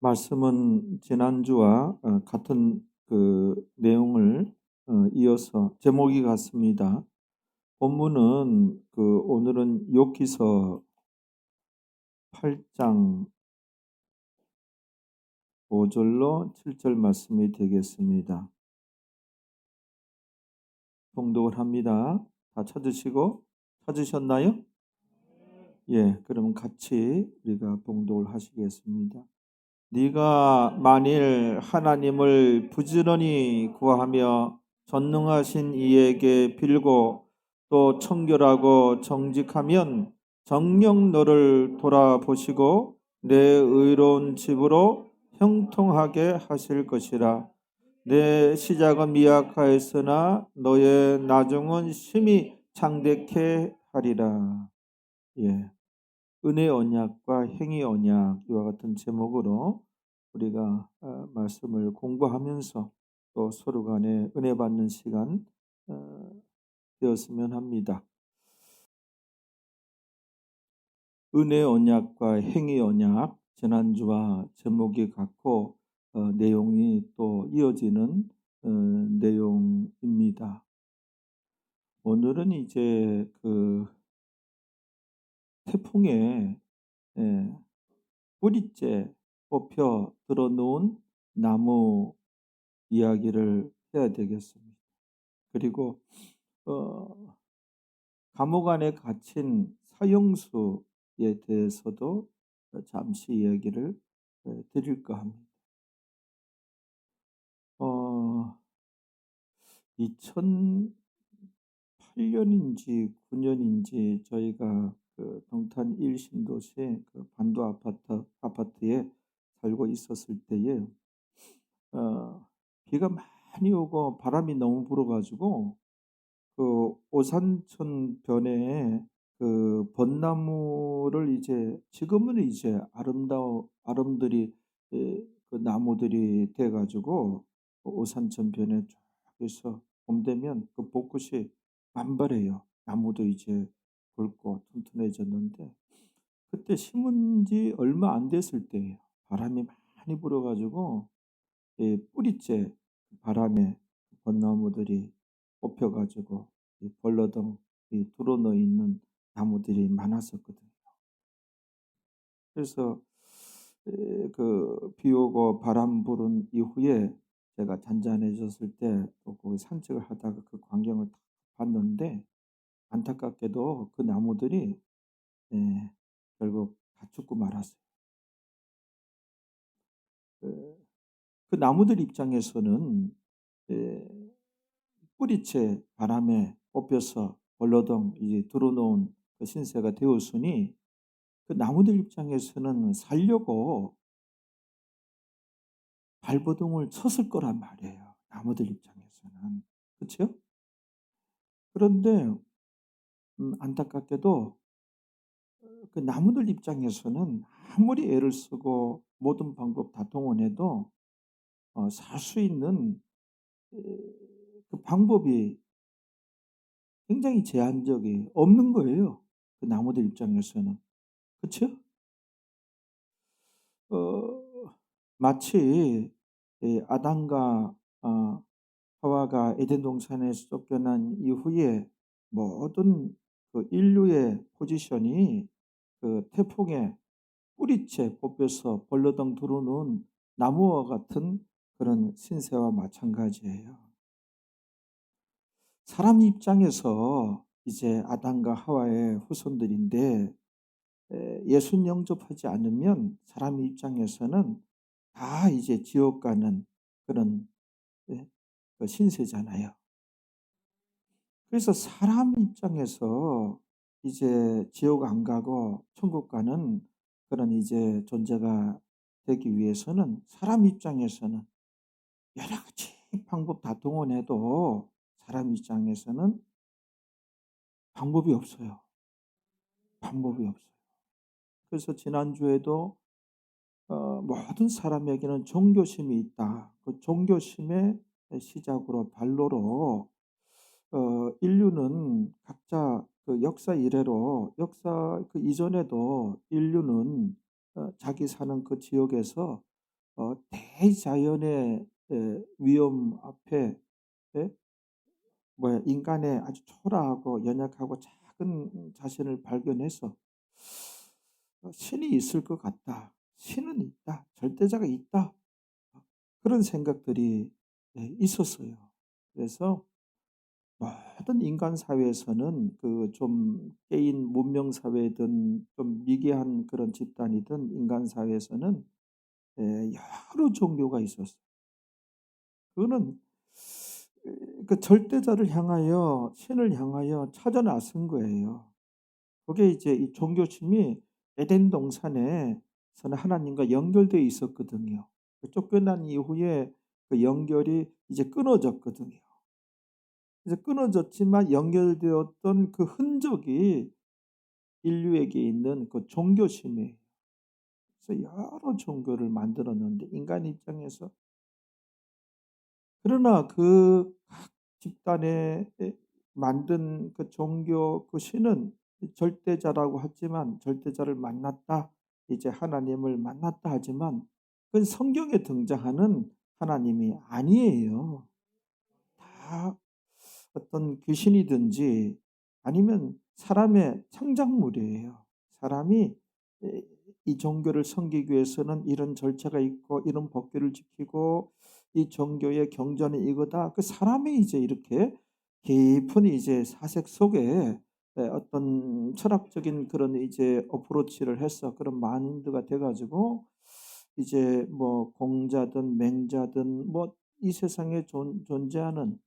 말씀은 지난주와 같은 그 내용을 이어서 제목이 같습니다. 본문은 오늘은 욥기서 8장 5절로 7절 말씀이 되겠습니다. 봉독을 합니다. 다 찾으셨나요? 예, 그럼 같이 우리가 봉독을 하시겠습니다. 네가 만일 하나님을 부지런히 구하며 전능하신 이에게 빌고 또 청결하고 정직하면 정녕 너를 돌아보시고 내 의로운 집으로 형통하게 하실 것이라. 내 시작은 미약하였으나 너의 나중은 심히 창대케 하리라. 예. 은혜 언약과 행위 언약 이와 같은 제목으로 우리가 말씀을 공부하면서 또 서로 간에 은혜 받는 시간 되었으면 합니다. 은혜 언약과 행위 언약, 지난주와 제목이 같고 내용이 또 이어지는 내용입니다. 오늘은 이제 태풍에 뿌리째 뽑혀 들어놓은 나무 이야기를 해야 되겠습니다. 그리고 어, 감옥 안에 갇힌 사형수에 대해서도 잠시 이야기를 드릴까 합니다. 2008년인지 9년인지 저희가 동탄 1신도시 반도 아파트에 살고 있었을 때에 비가 많이 오고 바람이 너무 불어가지고 오산천 변에 벚나무를 이제 지금은 이제 아름들이 그 나무들이 돼 가지고 오산천 변에 쭉 해서 봄 되면 그 벚꽃이 만발해요. 나무도 이제 굵고 튼튼해졌는데 그때 심은 지 얼마 안 됐을 때예요. 바람이 많이 불어 가지고 뿌리째 바람에 벚나무들이 뽑혀 가지고 이 벌러덩 드러너 있는 나무들이 많았었거든요. 그래서 비 오고 바람 부른 이후에 제가 잔잔해졌을 때 또 거기 산책을 하다가 그 광경을 딱 봤는데 안타깝게도 그 나무들이 예 결국 다 죽고 말았어요. 그 그 나무들 입장에서는 예 뿌리채 바람에 뽑혀서 벌러덩 이제 드러놓은 그 신세가 되었으니 그 나무들 입장에서는 살려고 발버둥을 쳤을 거란 말이에요. 나무들 입장에서는. 그렇죠? 그런데 안타깝게도 그 나무들 입장에서는 아무리 애를 쓰고 모든 방법 다 동원해도 살 수 있는 그 방법이 굉장히 제한적이 없는 거예요. 그 나무들 입장에서는. 그렇죠? 어 마치 아담과 하와가 에덴 동산에서 쫓겨난 이후에 모든 그 인류의 포지션이 그 태풍에 뿌리채 뽑혀서 벌러덩 들어오는 나무와 같은 그런 신세와 마찬가지예요. 사람 입장에서 이제 아담과 하와의 후손들인데 예수님 영접하지 않으면 사람 입장에서는 다 이제 지옥 가는 그런 예 그 신세잖아요. 그래서 사람 입장에서 이제 지옥 안 가고 천국 가는 그런 이제 존재가 되기 위해서는 사람 입장에서는 여러 가지 방법 다 동원해도 사람 입장에서는 방법이 없어요. 방법이 없어요. 그래서 지난주에도 모든 사람에게는 종교심이 있다. 그 종교심의 시작으로 발로로 인류는 각자 그 역사 이래로 역사 그 이전에도 인류는 자기 사는 그 지역에서 대자연의 위험 앞에, 예 인간의 아주 초라하고 연약하고 작은 자신을 발견해서 '신이 있을 것 같다. 신은 있다. 절대자가 있다.' 그런 생각들이 있었어요. 그래서 모든 인간 사회에서는 그 좀 깨인 문명 사회든 좀 미개한 그런 집단이든 인간 사회에서는 여러 종교가 있었어요. 그거는 그 절대자를 향하여 신을 향하여 찾아 나선 거예요. 그게 이제 이 종교심이 에덴 동산에서는 하나님과 연결되어 있었거든요. 그 쫓겨난 이후에 그 연결이 이제 끊어졌거든요. 그래서 끊어졌지만 연결되었던 그 흔적이 인류에게 있는 그 종교심이에요. 그래서 여러 종교를 만들었는데 인간 입장에서, 그러나 그 각 집단에 만든 그 종교 그 신은 절대자라고 하지만 절대자를 만났다, 이제 하나님을 만났다 하지만 그건 성경에 등장하는 하나님이 아니에요. 다 어떤 귀신이든지 아니면 사람의 창작물이에요. 사람이 에, 이 종교를 섬기기 위해서는 이런 절차가 있고 이런 법규를 지키고 이 종교의 경전이 이거다. 그 사람이 이제 이렇게 깊은 이제 사색 속에 어떤 철학적인 그런 이제 어프로치를 해서 그런 마인드가 돼 가지고 이제 뭐 공자든 맹자든 뭐 이 세상에 존재하는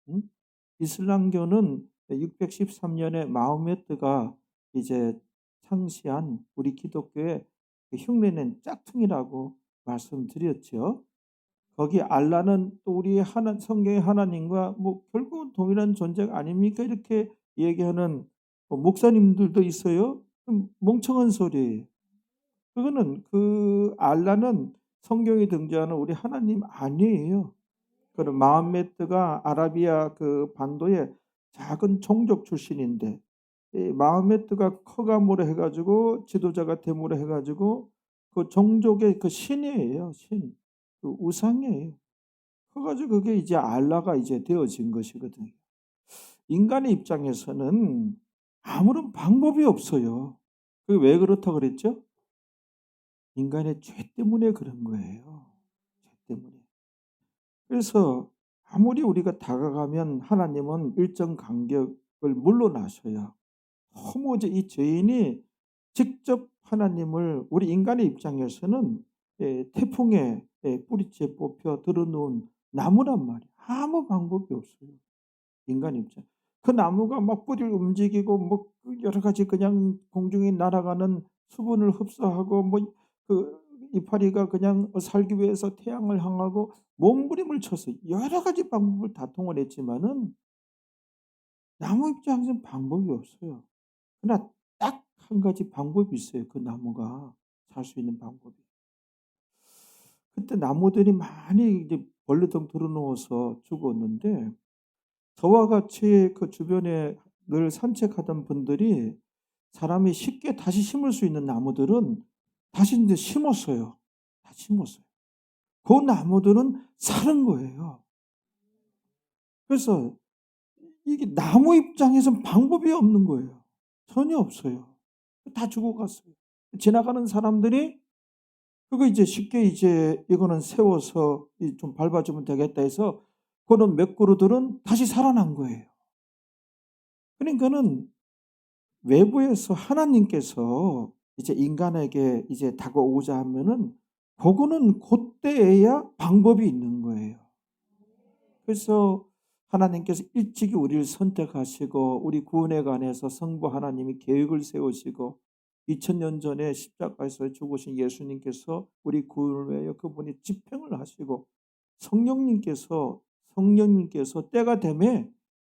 이슬람교는 613 년에 마호메트가 이제 창시한 우리 기독교의 그 흉내낸 짝퉁이라고 말씀드렸죠. 거기 알라는 또 우리의 하나 성경의 하나님과 뭐 결국은 동일한 존재가 아닙니까? 이렇게 얘기하는 목사님들도 있어요. 멍청한 소리예요. 그거는 그 알라는 성경에 등장하는 우리 하나님 아니에요. 그런 마흐메트가 아라비아 그 반도의 작은 종족 출신인데 이 마흐메트가 커감으로 해 가지고 지도자가 됨으로 해 가지고 그 종족의 그 신이에요, 신. 그 우상이에요. 커 가지고 그게 이제 알라가 이제 되어진 것이거든요. 인간의 입장에서는 아무런 방법이 없어요. 그게 왜 그렇다 그랬죠? 인간의 죄 때문에 그런 거예요. 죄 때문에. 그래서 아무리 우리가 다가가면 하나님은 일정 간격을 물러나셔요. 너무 이제 이 죄인이 직접 하나님을 우리 인간의 입장에서는 태풍에 뿌리째 뽑혀 들어놓은 나무란 말이에요. 아무 방법이 없어요. 인간 입장. 그 나무가 막 뿌리를 움직이고 뭐 그 여러 가지 그냥 공중에 날아가는 수분을 흡수하고 뭐 그 이파리가 그냥 살기 위해서 태양을 향하고 몸부림을 쳐서 여러 가지 방법을 다 동원했지만은 나무 입장에서는 방법이 없어요. 그러나 딱 한 가지 방법이 있어요, 그 나무가 살 수 있는 방법이. 그때 나무들이 많이 이제 벌레덩 들어 누워서 죽었는데 저와 같이 그 주변에 늘 산책하던 분들이 사람이 쉽게 다시 심을 수 있는 나무들은 다시 인제 심었어요. 다 심었어요. 그 나무들은 사는 거예요. 그래서 이게 나무 입장에선 방법이 없는 거예요. 전혀 없어요. 다 죽어갔어요. 지나가는 사람들이 그거 이제 쉽게 이제 이거는 세워서 이 좀 밟아주면 되겠다 해서 그런 몇 그루들은 다시 살아난 거예요. 그러니까는 외부에서 하나님께서 이제 인간에게 이제 다가오고자 하면은 고거는 고때에야 방법이 있는 거예요. 그래서 하나님께서 일찍이 우리를 선택하시고 우리 구원에 관해서 성부 하나님이 계획을 세우시고 2000년 전에 십자가에서 죽으신 예수님께서 우리 구원을 위하여 그분이 집행을 하시고 성령님께서 때가 되매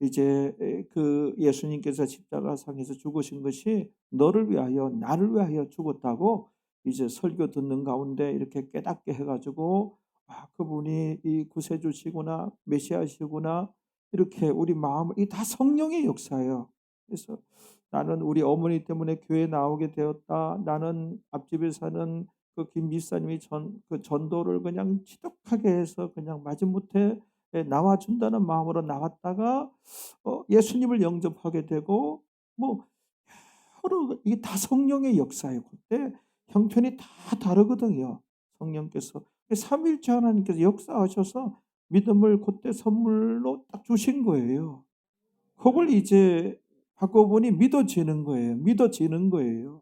이제 그 예수님께서 십자가상에서 죽으신 것이 너를 위하여 나를 위하여 죽었다고 이제 설교 듣는 가운데 이렇게 깨닫게 해 가지고 '아 그분이 이 구세주시구나. 메시아시구나.' 이렇게 우리 마음을 이게 다 성령의 역사예요. 그래서 '나는 우리 어머니 때문에 교회에 나오게 되었다. 나는 앞집에 사는 그 김 집사님이 전도를 그냥 지독하게 해서 그냥 마지못해 나와 준다는 마음으로 나왔다가 예수님을 영접하게 되고 뭐 여러 이게 다 성령의 역사예요. 그때 형편이 다 다르거든요. 성령께서 삼위일체 하나님께서 역사하셔서 믿음을 그때 선물로 딱 주신 거예요. 그걸 이제 바꿔보니 믿어지는 거예요. 믿어지는 거예요.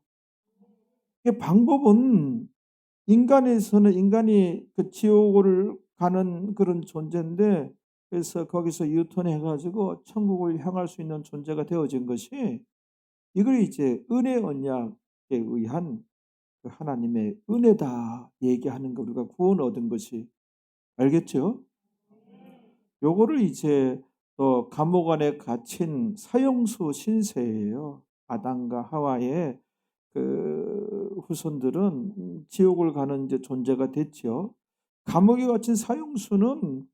이 방법은 인간에서는 인간이 그 지옥을 가는 그런 존재인데 그래서 거기서 유턴해 가지고 천국을 향할 수 있는 존재가 되어진 것이 이걸 이제 은혜 언약에 의한 그 하나님의 은혜다 얘기하는 거 우리가 구원 얻은 것이 알겠죠? 요거를 이제 또 감옥 안에 갇힌 사형수 신세예요. 아담과 하와의 그 후손들은 지옥을 가는 이제 존재가 됐죠. 감옥에 갇힌 사형수는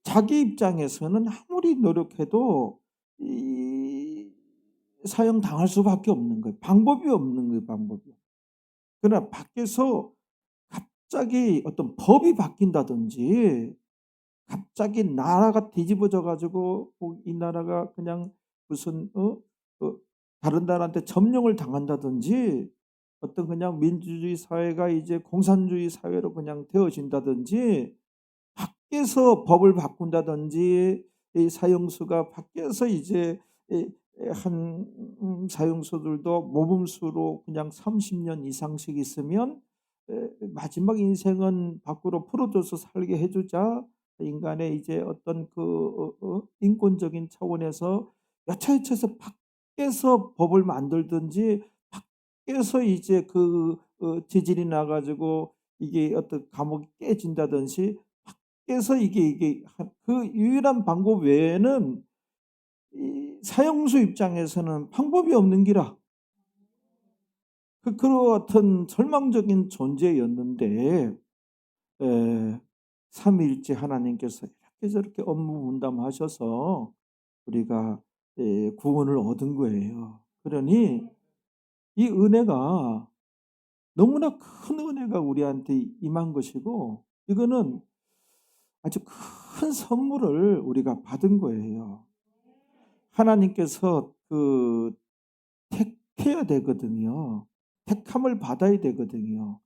자기 입장에서는 아무리 노력해도 이 사형당할 수밖에 없는 거예요. 방법이 없는 거예요, 방법이. 그러나 밖에서 갑자기 어떤 법이 바뀐다든지 갑자기 나라가 뒤집어져 가지고 이 나라가 그냥 무슨 다른 나라한테 점령을 당한다든지 어떤 그냥 민주주의 사회가 이제 공산주의 사회로 그냥 되어진다든지 밖에서 법을 바꾼다든지 이 사형수가 밖에서 이제 한 사형수들도 모범수로 그냥 30년 이상씩 있으면 마지막 인생은 밖으로 풀어줘서 살게 해 주자. 인간의 이제 어떤 인권적인 차원에서 여차여차해서 밖에서 법을 만들든지 밖에서 이제 지진이 나 가지고 이게 어떤 감옥이 깨진다든지 밖에서 이게 그 유일한 방법 외에는 이 사형수 입장에서는 방법이 없는 기라. 그런 절망적인 존재였는데 삼위일체 하나님께서 이렇게 저렇게 업무 분담하셔서 우리가 구원을 얻은 거예요. 그러니 이 은혜가 너무나 큰 은혜가 우리한테 임한 것이고 이거는 아주 큰 선물을 우리가 받은 거예요. 하나님께서 택해야 되거든요. 택함을 받아야 되거든요.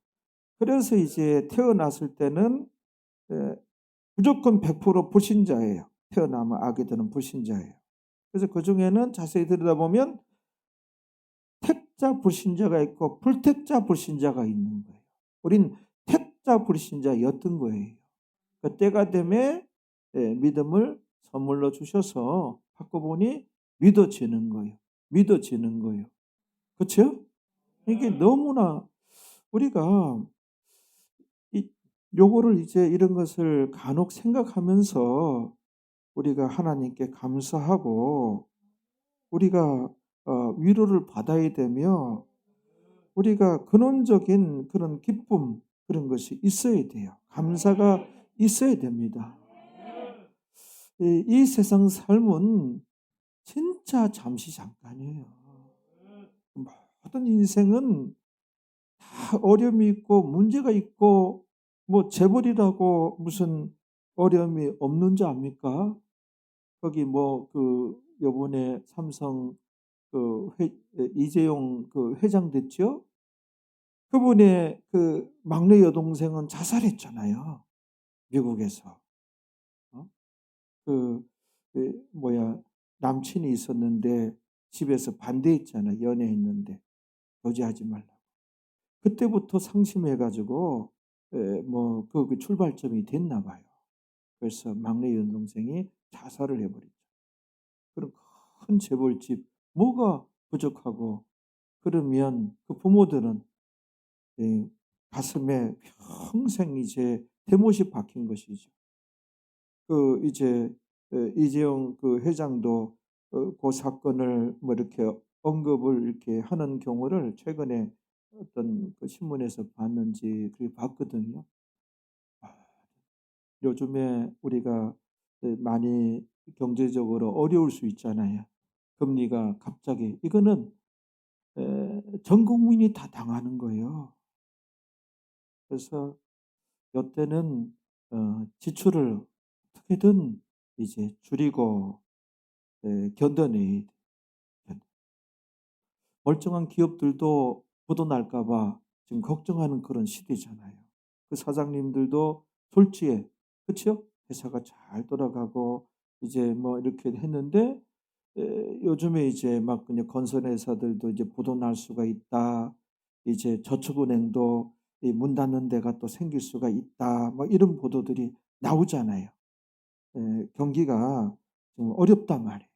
그래서 이제 태어났을 때는 에, 무조건 100% 불신자예요. 태어나면 아기들은 불신자예요. 그래서 그중에는 자세히 들여다보면 택자 불신자가 있고 불택자 불신자가 있는 거예요. 우린 택자 불신자였던 거예요. 그 때가 되면 믿음을 선물로 주셔서 바꿔보니 믿어지는 거예요. 믿어지는 거예요. 그렇죠? 이게 너무나 우리가 이 요거를 이제 이런 것을 간혹 생각하면서 우리가 하나님께 감사하고 우리가 위로를 받아야 되며 우리가 근원적인 그런 기쁨 그런 것이 있어야 돼요. 감사가 있어야 됩니다. 이 세상 삶은 진짜 잠시 잠깐이에요. 모든 인생은 다 어려움이 있고 문제가 있고 뭐 재벌이라고 무슨 어려움이 없는 줄 압니까? 거기 뭐 요번에 삼성 이재용 회장 됐죠? 그분의 막내 여동생은 자살했잖아요. 미국에서. 어? 그 뭐야 남친이 있었는데 집에서 반대했잖아. 연애했는데 교제하지 말라고. 그때부터 상심해 가지고 뭐 출발점이 됐나 봐요. 그래서 막내 여동생이 자살을 해 버렸죠. 그런 큰 재벌집 뭐가 부족하고 그러면 그 부모들은 가슴에 평생 이제 대못이 박힌 것이죠. 이제 이재용 회장도 그 사건을 뭐 이렇게 언급을 이렇게 하는 경우를 최근에 어떤 신문에서 봤는지 그렇게 봤거든요. 아 요즘에 우리가 많이 경제적으로 어려울 수 있잖아요. 금리가 갑자기 이거는 전 국민이 다 당하는 거예요. 그래서 요때는 지출을 어떻게든 이제 줄이고 견뎌내야 돼. 멀쩡한 기업들도 부도 날까 봐 지금 걱정하는 그런 시대잖아요. 그 사장님들도 졸지에, 그쵸? 회사가 잘 돌아가고 이제 뭐 이렇게 했는데 요즘에 이제 막 그냥 건설회사들도 이제 부도 날 수가 있다. 이제 저축은행도 이 문 닫는 데가 또 생길 수가 있다. 뭐 이런 보도들이 나오잖아요. 경기가 좀 어렵단 말이에요.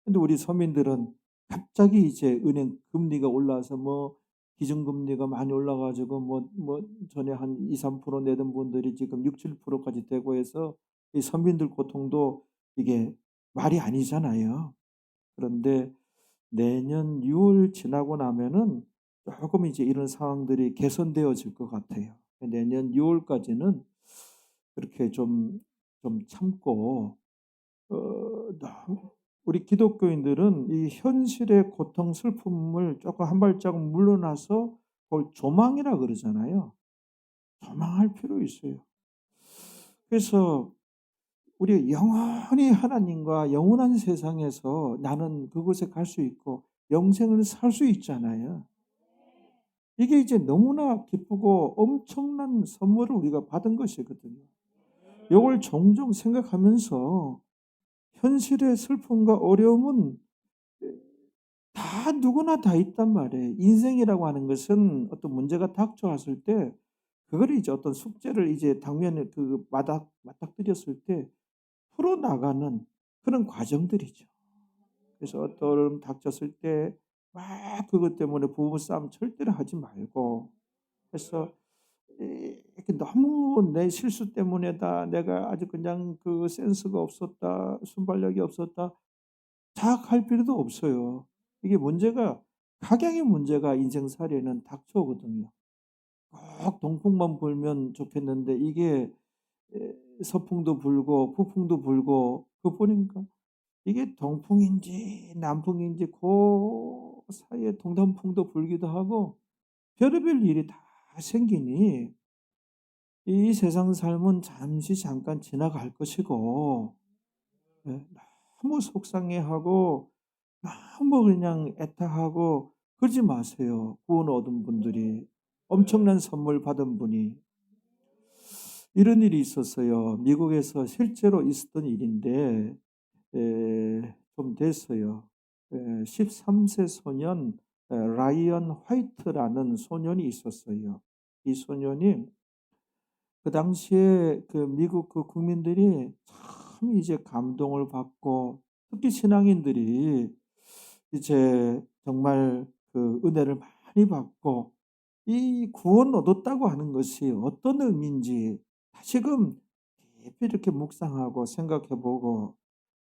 근데 우리 서민들은 갑자기 이제 은행 금리가 올라서 뭐 기준금리가 많이 올라 가지고 뭐 전에 한 2-3% 내던 분들이 지금 6-7% 까지 되고 해서 이 서민들 고통도 이게 말이 아니잖아요. 그런데 내년 6월 지나고 나면은 조금 이제 이런 상황들이 개선되어질 것 같아요. 내년 6 월까지는 그렇게 좀 참고 너무 우리 기독교인들은 이 현실의 고통 슬픔을 조금 한 발자국 물러나서 그걸 조망이라 그러잖아요. 조망할 필요 있어요. 그래서 우리 영원히 하나님과 영원한 세상에서 나는 그곳에 갈 수 있고 영생을 살 수 있잖아요. 이게 이제 너무나 기쁘고 엄청난 선물을 우리가 받은 것이거든요. 이걸 종종 생각하면서 현실의 슬픔과 어려움은 다 누구나 다 있단 말이에요. 인생이라고 하는 것은 어떤 문제가 닥쳐왔을 때 그거를 이제 어떤 숙제를 이제 당면에 그 맞닥뜨렸을 때 풀어나가는 그런 과정들이죠. 그래서 어떤 어려움 닥쳤을 때 막 그것 때문에 부부싸움 절대로 하지 말고 해서 이렇게 너무 '내 실수 때문에다. 내가 아주 그냥 그 센스가 없었다. 순발력이 없었다.' 자학할 필요도 없어요. 이게 문제가 각양의 문제가 인생살이에는 닥쳐오거든요. 꼭 동풍만 불면 좋겠는데 이게 서풍도 불고 북풍도 불고 그뿐인가? 이게 동풍인지 남풍인지 그 사이에 동남풍도 불기도 하고 별의별 일이 다 생기니 이 세상 삶은 잠시 잠깐 지나갈 것이고 너무 속상해하고 너무 그냥 애타하고 그러지 마세요. 구원 얻은 분들이. 엄청난 선물 받은 분이. 이런 일이 있었어요. 미국에서 실제로 있었던 일인데 좀 됐어요. 13세 소년 라이언 화이트라는 소년이 있었어요. 이 소년이 그 당시에 그 미국 그 국민들이 참 이제 감동을 받고 특히 신앙인들이 이제 정말 그 은혜를 많이 받고 이 구원 얻었다고 하는 것이 어떤 의미인지 다시금 깊이 이렇게 묵상하고 생각해 보고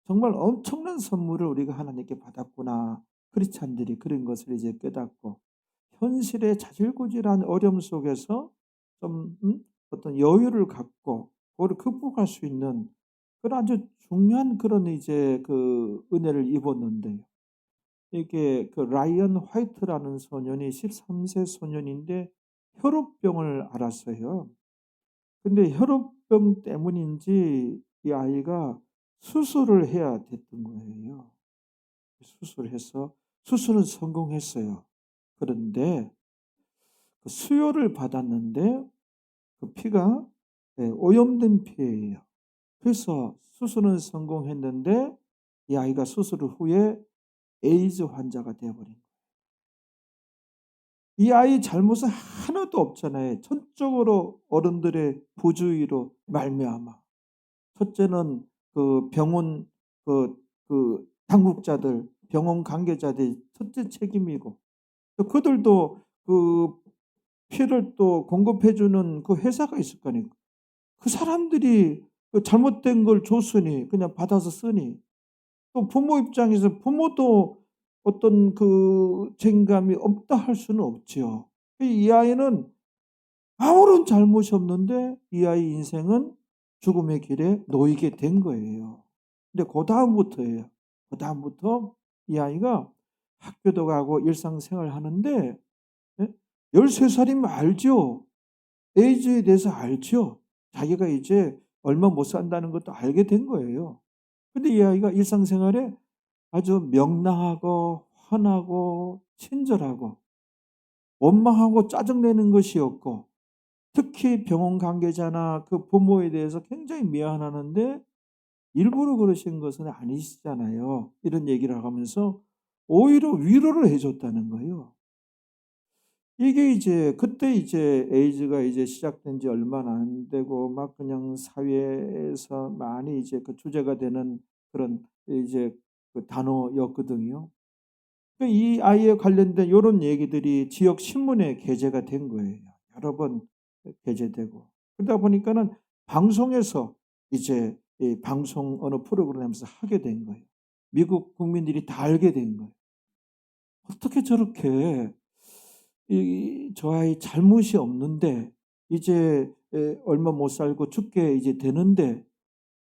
'정말 엄청난 선물을 우리가 하나님께 받았구나.' 크리스찬들이 그런 것을 이제 깨닫고 현실의 자질구질한 어려움 속에서 좀 어떤 여유를 갖고 그거를 극복할 수 있는 그런 아주 중요한 그런 이제 그 은혜를 입었는데요. 이게 그 라이언 화이트라는 소년이 13세 소년인데 혈우병을 앓았어요. 근데 혈우병 때문인지 이 아이가 수술을 해야 됐던 거예요. 수술해서 수술은 성공했어요. 그런데 그 수혈을 받았는데 그 피가 오염된 피예요. 그래서 수술은 성공했는데 이 아이가 수술 후에 에이즈 환자가 되어 버린 거예요. 이 아이 잘못은 하나도 없잖아요. 전적으로 어른들의 부주의로 말미암아. 첫째는 그 병원 당국자들, 병원 관계자들이 첫째 책임이고 또 그들도 그 피를 또 공급해 주는 그 회사가 있을 거 아니에요. 그 사람들이 그 잘못된 걸 줬으니 그냥 받아서 쓰니 또 부모 입장에서 부모도 어떤 그 책임감이 없다 할 수는 없지요. 이 아이는 아무런 잘못이 없는데 이 아이 인생은 죽음의 길에 놓이게 된 거예요. 근데 그다음부터예요. 그다음부터 이 아이가 학교도 가고 일상생활을 하는데 예 13 살이면 알죠. 에이즈에 대해서 알죠. 자기가 이제 얼마 못 산다는 것도 알게 된 거예요. 근데 이 아이가 일상생활에 아주 명랑하고 환하고 친절하고 원망하고 짜증내는 것이 없고, 특히 병원 관계자나 그 부모에 대해서 굉장히 미안하는데 일부러 그러신 것은 아니시잖아요. 이런 얘기를 하면서 오히려 위로를 해 줬다는 거예요. 이게 이제 그때 이제 에이즈가 이제 시작된 지 얼마나 안 되고 막 그냥 사회에서 많이 이제 그 주제가 되는 그런 이제 그 단어였거든요. 이 아이에 관련된 요런 얘기들이 지역 신문에 게재가 된 거예요. 여러 번 게재되고. 그러다 보니까는 방송에서 이제 이 방송 어느 프로그램에서 하게 된 거예요. 미국 국민들이 다 알게 된 거예요. 어떻게 저렇게 이 저 아이 잘못이 없는데 이제 얼마 못 살고 죽게 이제 되는데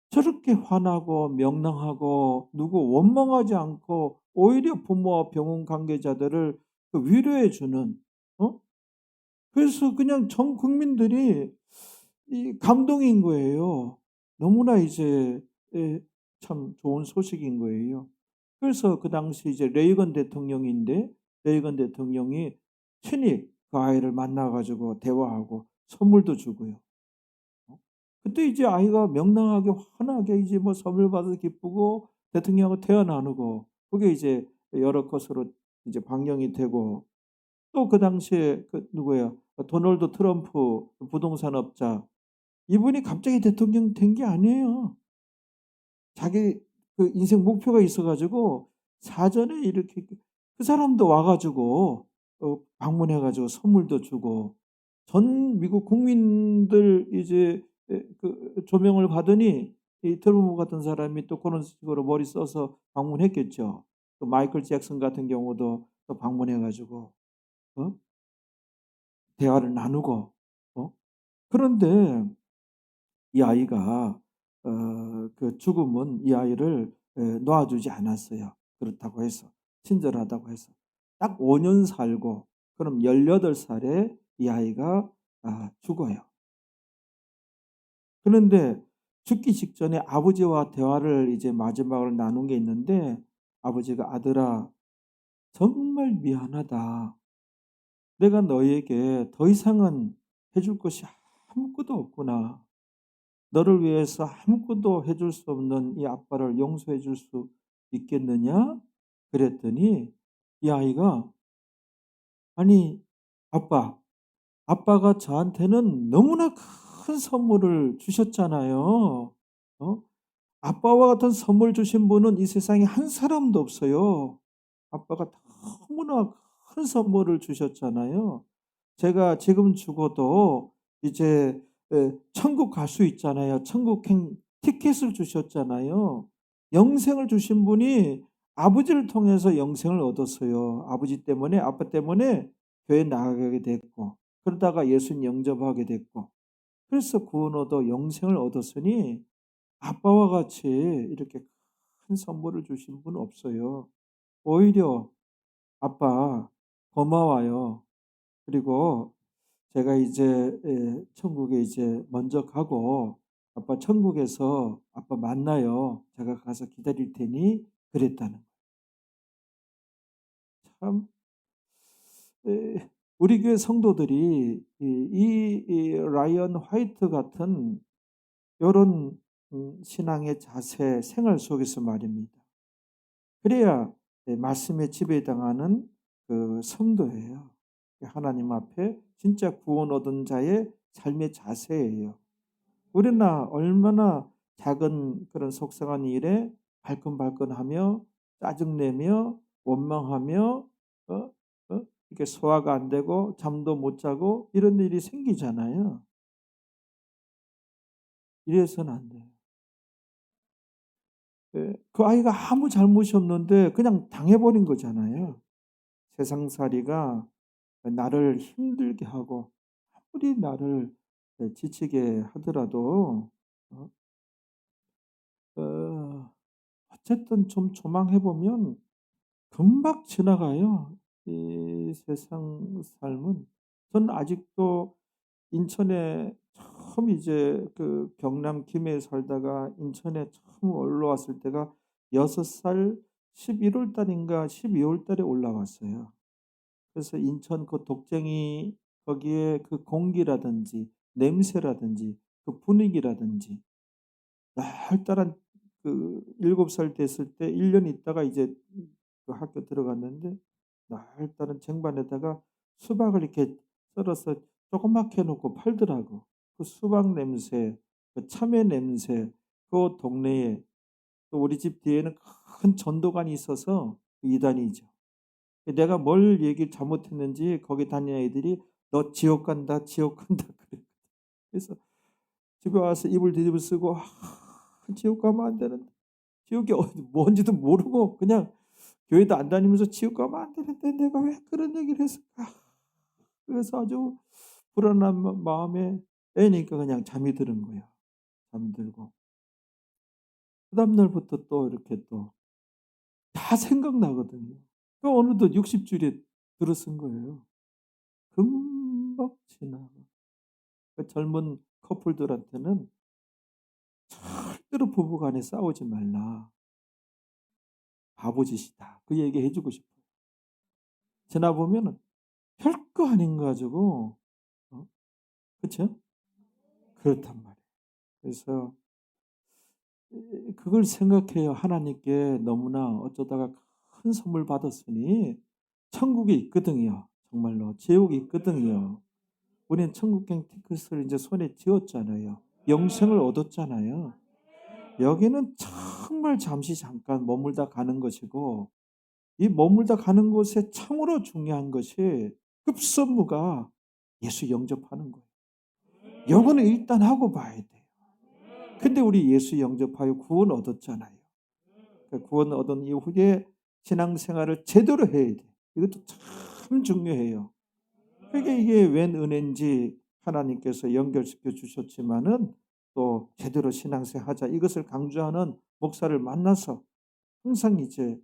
저렇게 환하고 명랑하고 누구 원망하지 않고 오히려 부모와 병원 관계자들을 그 위로해 주는, 어? 그래서 그냥 전 국민들이 이 감동인 거예요. 너무나 이제 참 좋은 소식인 거예요. 그래서 그 당시 이제 레이건 대통령인데, 레이건 대통령이 친히 그 아이를 만나 가지고 대화하고 선물도 주고요. 어? 그때 이제 아이가 명랑하게 환하게 이제 뭐 선물 받아서 기쁘고 대통령하고 대화 나누고, 그게 이제 여러 것으로 이제 방영이 되고, 또 그 당시에 그 누구예요? 도널드 트럼프 부동산 업자, 이분이 갑자기 대통령 된 게 아니에요. 자기 그 인생 목표가 있어 가지고 사전에 이렇게 그 사람도 와 가지고 방문해 가지고 선물도 주고 전 미국 국민들 이제 그 조명을 받으니 이 트럼프 같은 사람이 또 그런 식으로 머리 써서 방문했겠죠. 또 마이클 잭슨 같은 경우도 또 방문해 가지고 어 대화를 나누고, 어 그런데 이 아이가 그 죽음은 이 아이를 놓아주지 않았어요. 그렇다고 해서 친절하다고 해서. 딱 5년 살고 그럼 18 살에 이 아이가 죽어요. 그런데 죽기 직전에 아버지와 대화를 이제 마지막으로 나눈 게 있는데, 아버지가 "아들아, 정말 미안하다. 내가 너에게 더 이상은 해줄 것이 아무것도 없구나. 너를 위해서 아무것도 해줄 수 없는 이 아빠를 용서해 줄 수 있겠느냐?" 그랬더니 이 아이가 "아니 아빠, 아빠가 저한테는 너무나 큰 선물을 주셨잖아요. 어? 아빠와 같은 선물 주신 분은 이 세상에 한 사람도 없어요. 아빠가 너무나 큰 선물을 주셨잖아요. 제가 지금 죽어도 이제 천국 갈 수 있잖아요. 천국행 티켓을 주셨잖아요. 영생을 주신 분이 아버지를 통해서 영생을 얻었어요. 아버지 때문에 아빠 때문에 교회 나가게 됐고, 그러다가 예수님 영접하게 됐고, 그래서 구원 얻어 영생을 얻었으니 아빠와 같이 이렇게 큰 선물을 주신 분 없어요. 오히려 아빠 고마워요. 그리고 제가 이제 천국에 이제 먼저 가고 아빠 천국에서 아빠 만나요. 제가 가서 기다릴 테니 그랬다는 참. 우리 교회 성도들이 이 라이언 화이트 같은 요런 신앙의 자세 생활 속에서 말입니다. 그래야 말씀에 지배당하는 그 성도예요. 하나님 앞에 진짜 구원 얻은 자의 삶의 자세예요. 우리나 얼마나 작은 그런 속상한 일에 발끈발끈하며 짜증내며 원망하며 어? 이렇게 소화가 안 되고 잠도 못 자고 이런 일이 생기잖아요. 이래서는 안 돼요. 그 아이가 아무 잘못이 없는데 그냥 당해버린 거잖아요. 세상살이가 나를 힘들게 하고 아무리 나를 지치게 하더라도 어 어 어쨌든 좀 조망해 보면 금방 지나가요. 이 세상 삶은. 저는 아직도 인천에 처음 이제 그 경남 김해에 살다가 인천에 처음 올라왔을 때가 6살 11월 달인가 12월 달에 올라왔어요. 그래서 인천 그 독쟁이 거기에 그 공기라든지 냄새라든지 그 분위기라든지 날따란 그 7살 됐을 때 1년 있다가 이제 그 학교 들어갔는데 날따른 쟁반에다가 수박을 이렇게 썰어서 조그맣게 해 놓고 팔더라고. 그 수박 냄새, 그 참외 냄새, 그 동네에 또 우리 집 뒤에는 큰 전도관이 있어서 그 이단이죠. 내가 뭘 얘기를 잘못했는지 거기 다니는 애들이 "너 지옥 간다, 지옥 간다." 그래. 그래서 집에 와서 이불 뒤집어 쓰고 '지옥 가면 안 되는데.' 지옥이 어디 뭔지도 모르고 그냥 교회도 안 다니면서 '지옥 가면 안 되는데 내가 왜 그런 얘기를 했을까?' 그래서 아주 불안한 마음에 애니까 그냥 잠이 드는 거야. 잠이 들고 그다음 날부터 또 이렇게 또 다 생각나거든요. 그 어느덧 60줄에 들어선 거예요. 금방 지나가. 그 젊은 커플들한테는 절대로 부부 간에 싸우지 말라. 바보짓이다. 그 얘기 해 주고 싶어요. 지나 보면은 별거 아닌 거 가지고 그쵸? 그렇단 말이에요. 그래서 그걸 생각해요. 하나님께 너무나 어쩌다가 큰 선물 받았으니 천국이 있거든요. 정말로 지옥이 있거든요. 우리는 천국행 티켓을 이제 손에 쥐었잖아요. 영생을 얻었잖아요. 여기는 정말 잠시 잠깐 머물다 가는 것이고 이 머물다 가는 곳에 참으로 중요한 것이 급선무가 예수 영접하는 거예요. 요거는 일단 하고 봐야 돼요. 근데 우리 예수 영접하여 구원 얻었잖아요. 그 구원 얻은 이후에 신앙생활을 제대로 해야 돼. 이것도 참 중요해요. 그게 이게 웬 은혜인지 하나님께서 연결시켜 주셨지만은 또 제대로 신앙생활 하자 이것을 강조하는 목사를 만나서 항상 이제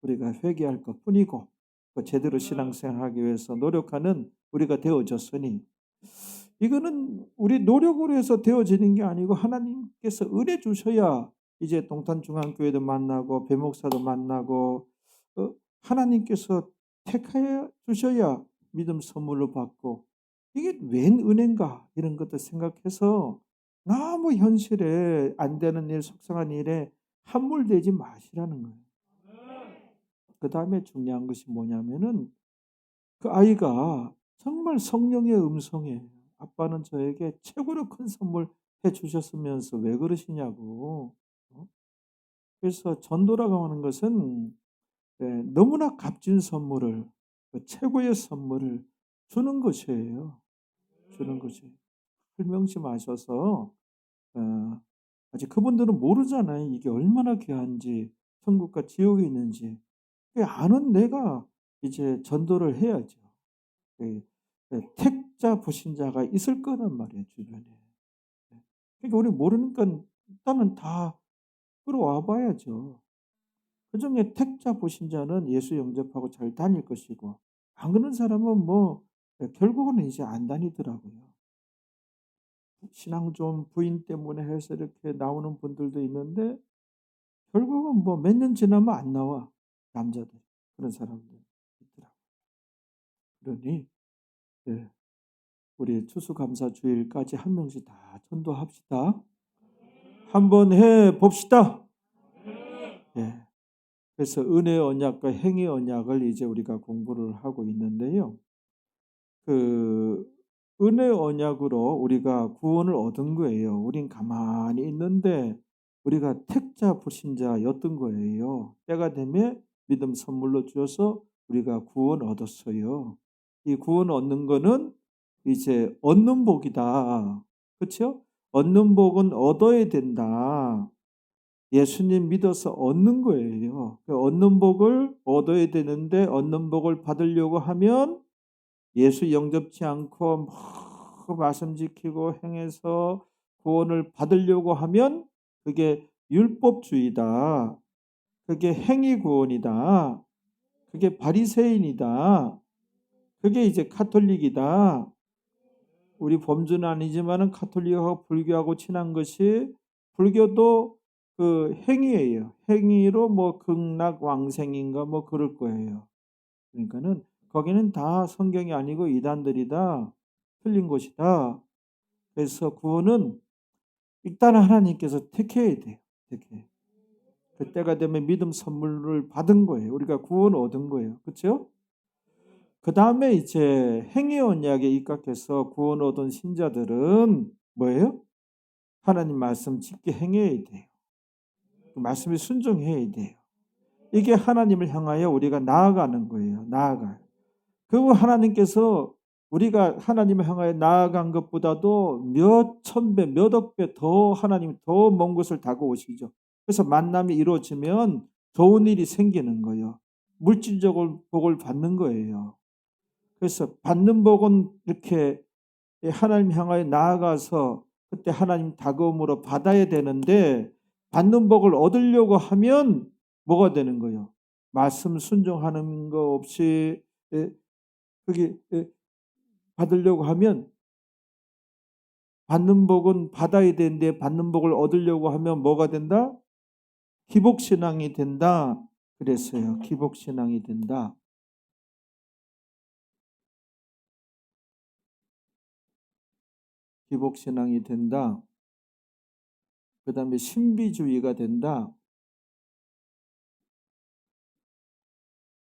우리가 회개할 것뿐이고 그 제대로 신앙생활하기 위해서 노력하는 우리가 되어졌으니 이거는 우리 노력으로 해서 되어지는 게 아니고 하나님께서 은혜 주셔야 이제 동탄중앙교회도 만나고 배목사도 만나고 하나님께서 택하여 주셔야 믿음 선물로 받고 이게 웬 은혜인가 이런 것도 생각해서 너무 현실에 안 되는 일 속상한 일에 함몰되지 마시라는 거예요. 그다음에 중요한 것이 뭐냐면은 그 아이가 정말 성령의 음성이에요. "아빠는 저에게 최고로 큰 선물 해 주셨으면서 왜 그러시냐."고. 그래서 전도라고 하는 것은 너무나 값진 선물을 그 최고의 선물을 주는 것이에요. 주는 것이에요. 술 명심하셔서 어 아직 그분들은 모르잖아요. 이게 얼마나 귀한지 천국과 지옥이 있는지. 그 아는 내가 이제 전도를 해야죠. 예. 택자 불신자가 있을 거란 말이에요 주변에. 예. 그러니까 우리 모르니까 일단은 다 끌어와 봐야죠. 그중에 택자 불신자는 예수 영접하고 잘 다닐 것이고 안 그런 사람은 뭐 결국은 이제 안 다니더라고요. 신앙 좀 부인 때문에 해서 이렇게 나오는 분들도 있는데 결국은 뭐 몇 년 지나면 안 나와 남자들. 그런 사람들 있더라고요. 그러니 예. 우리 추수감사 주일까지 한 명씩 다 전도합시다. 한번 해 봅시다. 예. 그래서 은혜의 언약과 행위의 언약을 이제 우리가 공부를 하고 있는데요. 그 은혜의 언약으로 우리가 구원을 얻은 거예요. 우린 가만히 있는데 우리가 택자 불신자였던 거예요. 때가 되면 믿음 선물로 주어서 우리가 구원 얻었어요. 이 구원 얻는 거는 이제 얻는 복이다. 그렇죠? 얻는 복은 얻어야 된다. 예수님 믿어서 얻는 거예요. 그 얻는 복을 얻어야 되는데 얻는 복을 받으려고 하면 예수 영접지 않고 뭐 말씀 지키고 행해서 구원을 받으려고 하면 그게 율법주의다. 그게 행위 구원이다. 그게 바리새인이다. 그게 이제 카톨릭이다. 우리 범주는 아니지만은 가톨릭하고 불교하고 친한 것이 불교도 그 행위예요. 행위로 뭐 극락왕생인가 뭐 그럴 거예요. 그러니까는 거기는 다 성경이 아니고 이단들이다. 틀린 것이다. 그래서 구원은 일단 하나님께서 택해야 돼요. 택해. 그때가 되면 믿음 선물을 받은 거예요. 우리가 구원 얻은 거예요. 그렇죠? 그 다음에 이제 행위 언약에 입각해서 구원 얻은 신자들은 뭐예요? 하나님 말씀 짓게 행해야 돼요. 그 말씀에 순종해야 돼요. 이게 하나님을 향하여 우리가 나아가는 거예요. 나아가요. 그리고 하나님께서 우리가 하나님을 향하여 나아간 것보다도 몇 천 배, 몇 억 배 더 하나님 더 먼 곳을 다가오시죠. 그래서 만남이 이루어지면 좋은 일이 생기는 거예요. 물질적으로 복을 받는 거예요. 그래서 받는 복은 이렇게 하나님 향하여 나아가서 그때 하나님 다가옴으로 받아야 되는데 받는 복을 얻으려고 하면 뭐가 되는 거예요? 말씀 순종하는 거 없이 그게 받으려고 하면 받는 복은 받아야 되는데 받는 복을 얻으려고 하면 뭐가 된다? 기복신앙이 된다. 그랬어요. 기복신앙이 된다. 기복신앙이 된다. 그 다음에 신비주의가 된다.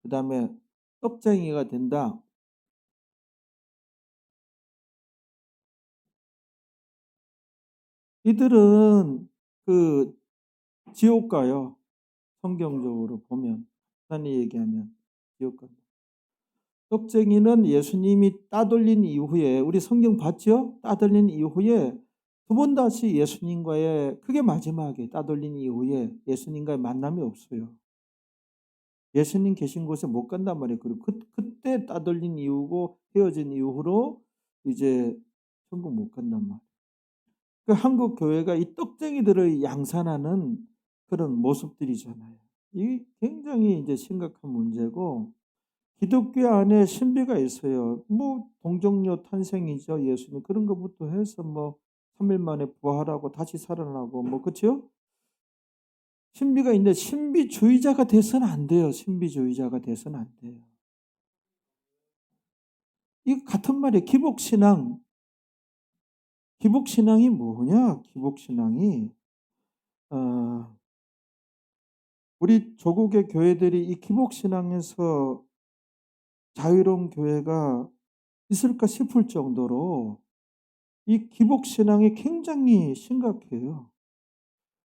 그 다음에 떡쟁이가 된다. 이들은 그 지옥 가요. 성경적으로 보면 간단히 얘기하면 지옥 간다. 떡쟁이는 예수님이 따돌린 이후에 우리 성경 봤죠? 따돌린 이후에 두 번 다시 예수님과의 그게 마지막에 따돌린 이후에 예수님과의 만남이 없어요. 예수님 계신 곳에 못 간단 말이에요. 그리고 그때 따돌린 이후고 헤어진 이후로 이제 천국 못 간단 말이에요. 그 한국 교회가 이 떡쟁이들을 양산하는 그런 모습들이잖아요. 이 굉장히 이제 심각한 문제고 기독교 안에 신비가 있어요. 뭐 동정녀 탄생이죠. 예수님 그런 것부터 해서 뭐 3일 만에 부활하고 다시 살아나고 뭐 그렇죠? 신비가 있는데 신비주의자가 돼서는 안 돼요. 신비주의자가 돼서는 안 돼요. 이 같은 말이에요. 기복신앙. 기복신앙이 뭐냐? 기복신앙이 우리 조국의 교회들이 이 기복신앙에서 자유로운 교회가 있을까 싶을 정도로 이 기복신앙이 굉장히 심각해요.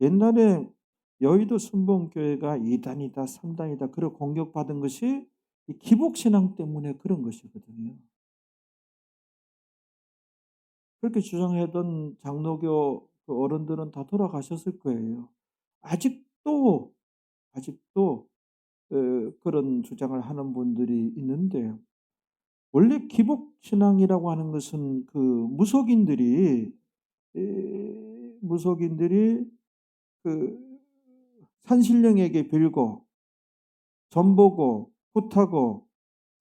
옛날에 여의도 순복음교회가 2단이다, 3단이다 그런 공격받은 것이 이 기복신앙 때문에 그런 것이거든요. 그렇게 주장하던 장로교 그 어른들은 다 돌아가셨을 거예요. 아직도 그런 주장을 하는 분들이 있는데 원래 기복신앙이라고 하는 것은 그 무속인들이 그 산신령에게 빌고 전보고 굿하고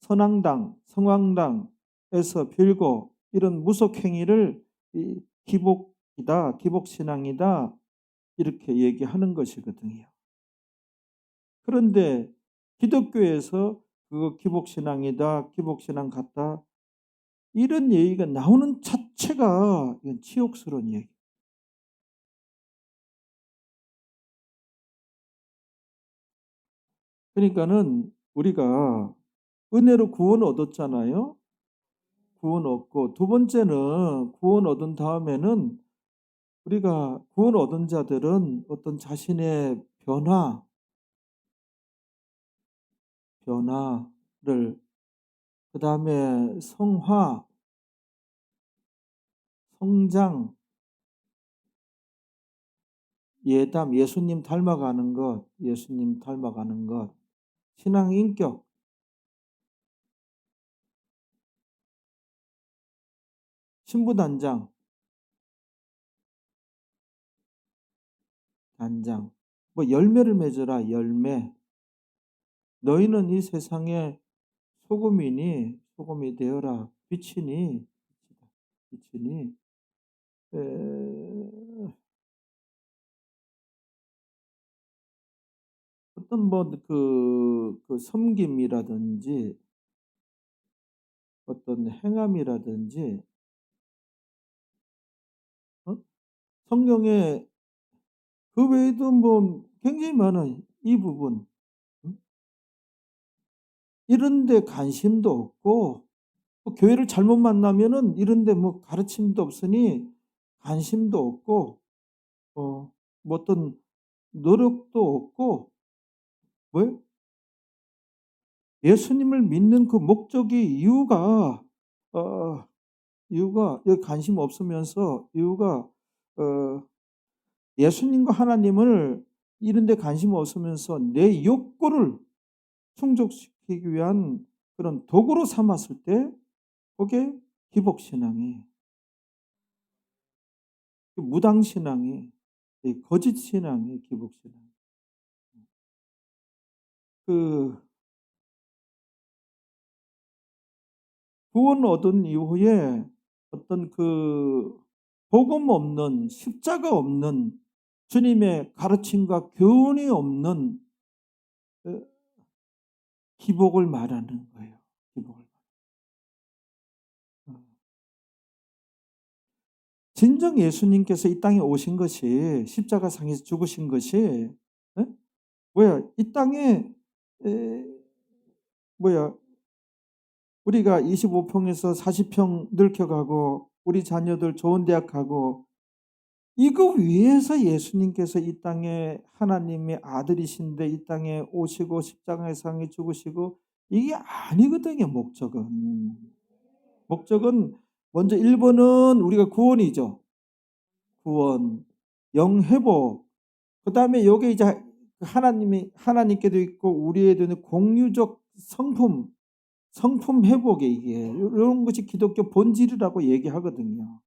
선앙당, 성황당에서 빌고 이런 무속 행위를 이 기복이다, 기복신앙이다 이렇게 얘기하는 것이거든요. 그런데 기독교에서 그거 기복신앙이다, 기복신앙 같다 이런 얘기가 나오는 자체가 이건 치욕스러운 얘기. 그러니까는 우리가 은혜로 구원 얻었잖아요. 구원 얻고 두 번째는 구원 얻은 다음에는 우리가 구원 얻은 자들은 어떤 자신의 변화를 그다음에 성화, 성장, 예담, 예수님 닮아가는 것, 신앙 인격, 신부단장, 뭐 열매를 맺어라, 열매. 너희는 이 세상에 소금이 되어라, 빛이니, 것이니 에 어떤 뭐 그 섬김이라든지 어떤 행함이라든지 어 성경에 그 외에도 뭐 굉장히 많은 이 부분 음 이런 데 관심도 없고 교회를 잘못 만나면은 이런 데 뭐 가르침도 없으니 관심도 없고 뭐 어떤 노력도 없고 왜 예수님을 믿는 그 목적이 어 이유가 여기 관심 없으면서 이유가 어 예수님과 하나님을 이런 데 관심 없으면서 내 욕구를 충족시키기 위한 그런 도구로 삼았을 때 그게 기복신앙이 무당신앙이 거짓신앙이 기복신앙. 그 구원 얻은 이후에 어떤 그 복음 없는 십자가 없는 주님의 가르침과 교훈이 없는 그 기복을 말하는 거예요. 기복을. 어. 진정 예수님께서 이 땅에 오신 것이 십자가상에서 죽으신 것이 예? 뭐야 이 땅에 에 뭐야 우리가 25평에서 40평 늙혀가고 우리 자녀들 좋은 대학 가고 이거 위해서 예수님께서 이 땅에 하나님의 아들이신데 이 땅에 오시고 십자가상에 죽으시고 이게 아니거든요 목적은. 목적은 먼저 1번은 우리가 구원이죠. 구원, 영회복. 그다음에 요게 이제 하나님께도 있고 우리에도 있는 공유적 성품 회복에 이게 요런 것이 기독교 본질이라고 얘기하거든요.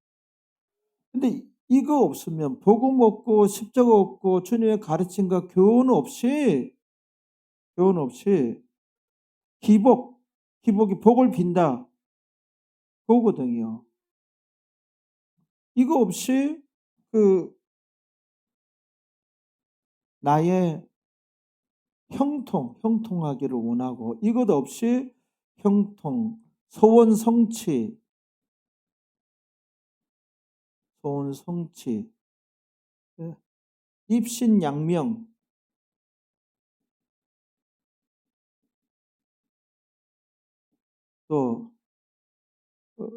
근데 이거 없으면 복음 없고 십자가 없고 주님의 가르침과 교훈 없이 기복이 복을 빈다 그거거든요. 이거 없이 그 나의 형통하기를 원하고 이것 없이 소원 성취, 예, 입신양명 또 어